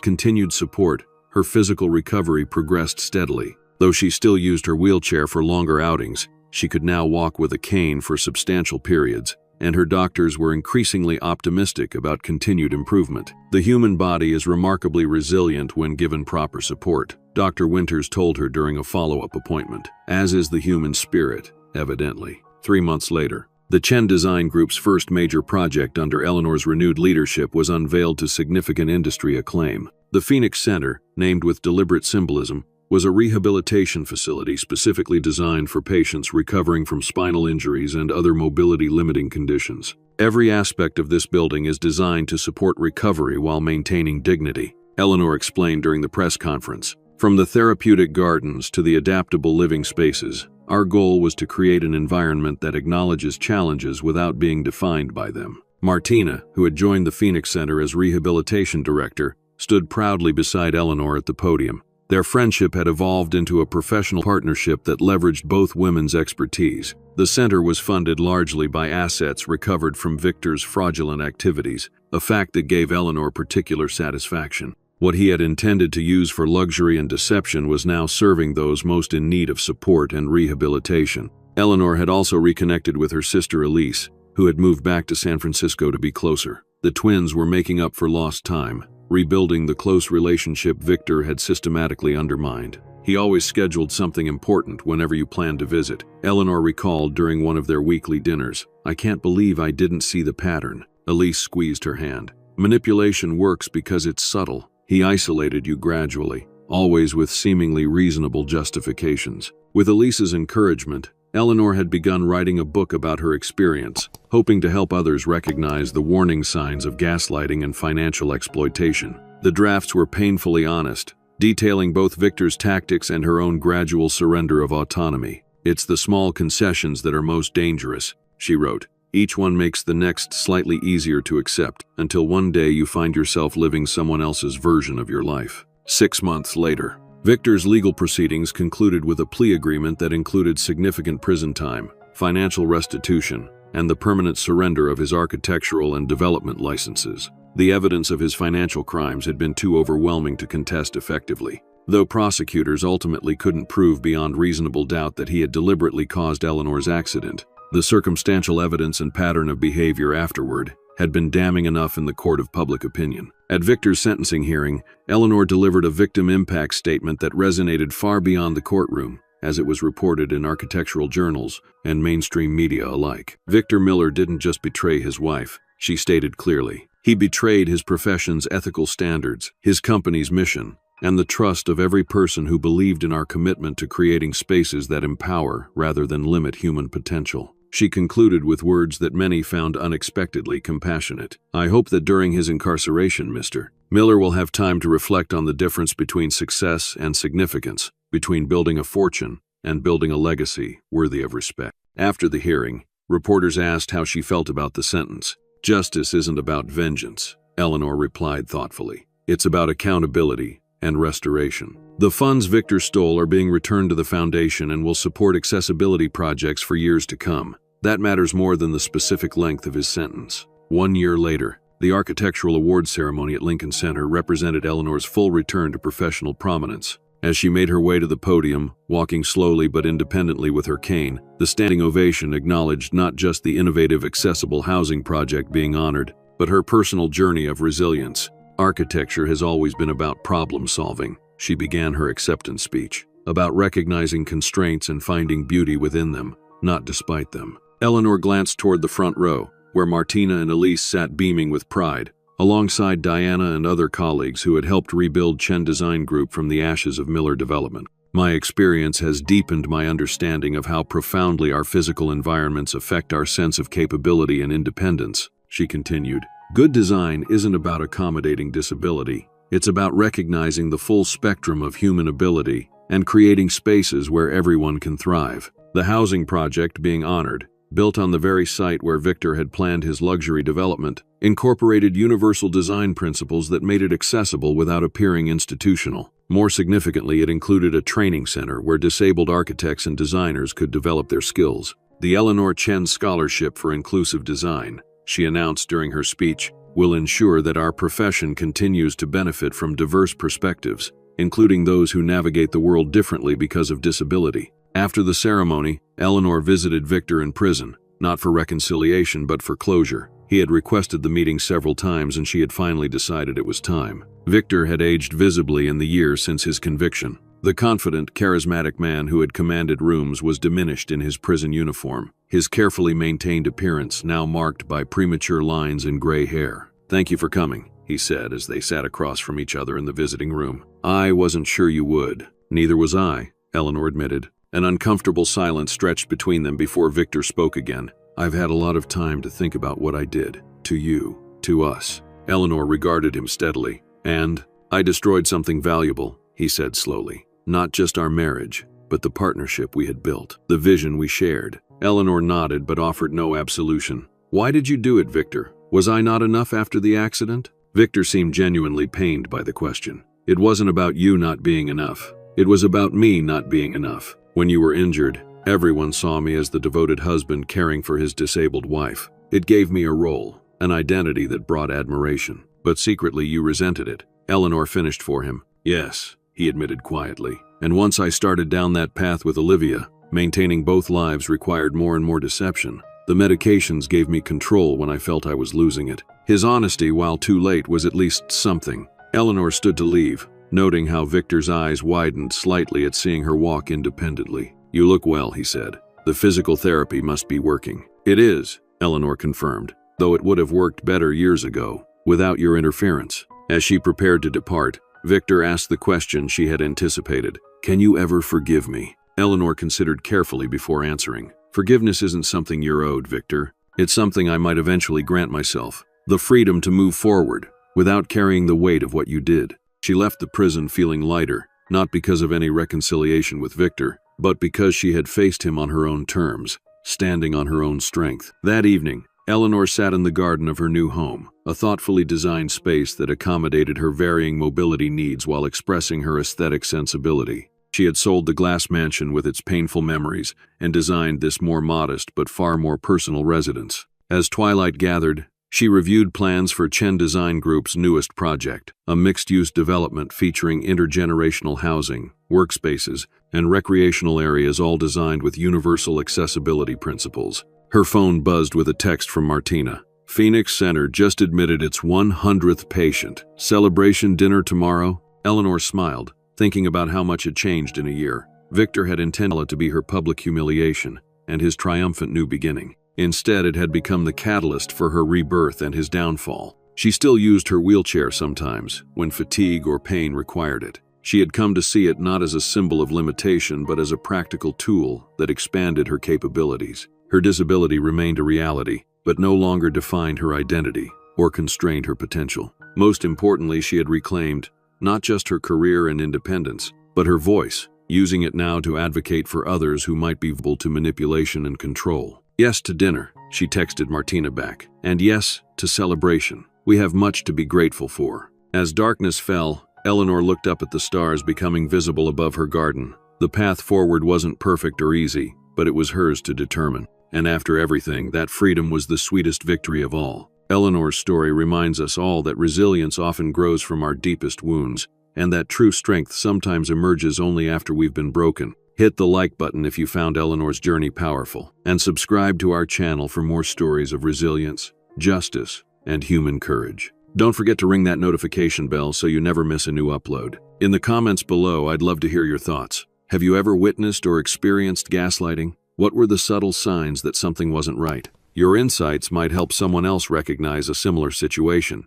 continued support, her physical recovery progressed steadily. Though she still used her wheelchair for longer outings, she could now walk with a cane for substantial periods, and her doctors were increasingly optimistic about continued improvement. "The human body is remarkably resilient when given proper support," Dr. Winters told her during a follow-up appointment, "as is the human spirit, evidently." 3 months later, the Chen Design Group's first major project under Eleanor's renewed leadership was unveiled to significant industry acclaim. The Phoenix Center, named with deliberate symbolism, was a rehabilitation facility specifically designed for patients recovering from spinal injuries and other mobility-limiting conditions. "Every aspect of this building is designed to support recovery while maintaining dignity," Eleanor explained during the press conference. "From the therapeutic gardens to the adaptable living spaces, our goal was to create an environment that acknowledges challenges without being defined by them." Martina, who had joined the Phoenix Center as rehabilitation director, stood proudly beside Eleanor at the podium. Their friendship had evolved into a professional partnership that leveraged both women's expertise. The center was funded largely by assets recovered from Victor's fraudulent activities, a fact that gave Eleanor particular satisfaction. What he had intended to use for luxury and deception was now serving those most in need of support and rehabilitation. Eleanor had also reconnected with her sister Elise, who had moved back to San Francisco to be closer. The twins were making up for lost time, rebuilding the close relationship Victor had systematically undermined. He always scheduled something important whenever you planned to visit, Eleanor recalled during one of their weekly dinners. I can't believe I didn't see the pattern. Elise squeezed her hand. Manipulation works because it's subtle. He isolated you gradually, always with seemingly reasonable justifications. With Elise's encouragement, Eleanor had begun writing a book about her experience, hoping to help others recognize the warning signs of gaslighting and financial exploitation. The drafts were painfully honest, detailing both Victor's tactics and her own gradual surrender of autonomy. It's the small concessions that are most dangerous, she wrote. Each one makes the next slightly easier to accept, until one day you find yourself living someone else's version of your life. 6 months later, Victor's legal proceedings concluded with a plea agreement that included significant prison time, financial restitution, and the permanent surrender of his architectural and development licenses. The evidence of his financial crimes had been too overwhelming to contest effectively. Though prosecutors ultimately couldn't prove beyond reasonable doubt that he had deliberately caused Eleanor's accident, the circumstantial evidence and pattern of behavior afterward had been damning enough in the court of public opinion. At Victor's sentencing hearing, Eleanor delivered a victim impact statement that resonated far beyond the courtroom, as it was reported in architectural journals and mainstream media alike. Victor Miller didn't just betray his wife, she stated clearly. He betrayed his profession's ethical standards, his company's mission, and the trust of every person who believed in our commitment to creating spaces that empower rather than limit human potential. She concluded with words that many found unexpectedly compassionate. I hope that during his incarceration, Mr. Miller will have time to reflect on the difference between success and significance, between building a fortune and building a legacy worthy of respect. After the hearing, reporters asked how she felt about the sentence. Justice isn't about vengeance, Eleanor replied thoughtfully. It's about accountability and restoration. The funds Victor stole are being returned to the foundation and will support accessibility projects for years to come. That matters more than the specific length of his sentence. 1 year later, the architectural awards ceremony at Lincoln Center represented Eleanor's full return to professional prominence. As she made her way to the podium, walking slowly but independently with her cane, the standing ovation acknowledged not just the innovative accessible housing project being honored, but her personal journey of resilience. Architecture has always been about problem solving, she began her acceptance speech, about recognizing constraints and finding beauty within them, not despite them. Eleanor glanced toward the front row, where Martina and Elise sat beaming with pride, alongside Diana and other colleagues who had helped rebuild Chen Design Group from the ashes of Miller Development. My experience has deepened my understanding of how profoundly our physical environments affect our sense of capability and independence, she continued. Good design isn't about accommodating disability. It's about recognizing the full spectrum of human ability and creating spaces where everyone can thrive. The housing project being honored, built on the very site where Victor had planned his luxury development, incorporated universal design principles that made it accessible without appearing institutional. More significantly, it included a training center where disabled architects and designers could develop their skills. The Eleanor Chen Scholarship for Inclusive Design, she announced during her speech, will ensure that our profession continues to benefit from diverse perspectives, including those who navigate the world differently because of disability. After the ceremony, Eleanor visited Victor in prison, not for reconciliation but for closure. He had requested the meeting several times and she had finally decided it was time. Victor had aged visibly in the years since his conviction. The confident, charismatic man who had commanded rooms was diminished in his prison uniform, his carefully maintained appearance now marked by premature lines and gray hair. Thank you for coming, he said as they sat across from each other in the visiting room. I wasn't sure you would. Neither was I, Eleanor admitted. An uncomfortable silence stretched between them before Victor spoke again. I've had a lot of time to think about what I did. To you. To us. Eleanor regarded him steadily. And I destroyed something valuable, he said slowly. Not just our marriage, but the partnership we had built. The vision we shared. Eleanor nodded but offered no absolution. Why did you do it, Victor? Was I not enough after the accident? Victor seemed genuinely pained by the question. It wasn't about you not being enough. It was about me not being enough. When you were injured, everyone saw me as the devoted husband caring for his disabled wife. It gave me a role, an identity that brought admiration. But secretly you resented it. Eleanor finished for him. Yes, he admitted quietly. And once I started down that path with Olivia, Maintaining both lives required more and more deception. The medications gave me control when I felt I was losing it. His honesty, while too late, was at least something. Eleanor stood to leave, noting how Victor's eyes widened slightly at seeing her walk independently. "You look well," he said. "The physical therapy must be working." "It is," Eleanor confirmed, "though it would have worked better years ago, without your interference." As she prepared to depart, Victor asked the question she had anticipated. "Can you ever forgive me?" Eleanor considered carefully before answering. "Forgiveness isn't something you're owed, Victor. It's something I might eventually grant myself. The freedom to move forward, without carrying the weight of what you did." She left the prison feeling lighter, not because of any reconciliation with Victor, but because she had faced him on her own terms, standing on her own strength. That evening, Eleanor sat in the garden of her new home, a thoughtfully designed space that accommodated her varying mobility needs while expressing her aesthetic sensibility. She had sold the glass mansion with its painful memories and designed this more modest but far more personal residence. As twilight gathered, she reviewed plans for Chen Design Group's newest project, a mixed-use development featuring intergenerational housing, workspaces, and recreational areas, all designed with universal accessibility principles. Her phone buzzed with a text from Martina. "Phoenix Center just admitted its 100th patient. Celebration dinner tomorrow?" Eleanor smiled, thinking about how much had changed in a year. Victor had intended it to be her public humiliation and his triumphant new beginning. Instead, it had become the catalyst for her rebirth and his downfall. She still used her wheelchair sometimes, when fatigue or pain required it. She had come to see it not as a symbol of limitation, but as a practical tool that expanded her capabilities. Her disability remained a reality, but no longer defined her identity or constrained her potential. Most importantly, she had reclaimed not just her career and independence, but her voice, using it now to advocate for others who might be vulnerable to manipulation and control. "Yes to dinner," she texted Martina back, "and yes to celebration. We have much to be grateful for." As darkness fell, Eleanor looked up at the stars becoming visible above her garden. The path forward wasn't perfect or easy, but it was hers to determine. And after everything, that freedom was the sweetest victory of all. Eleanor's story reminds us all that resilience often grows from our deepest wounds, and that true strength sometimes emerges only after we've been broken. Hit the like button if you found Eleanor's journey powerful, and subscribe to our channel for more stories of resilience, justice, and human courage. Don't forget to ring that notification bell so you never miss a new upload. In the comments below, I'd love to hear your thoughts. Have you ever witnessed or experienced gaslighting? What were the subtle signs that something wasn't right? Your insights might help someone else recognize a similar situation.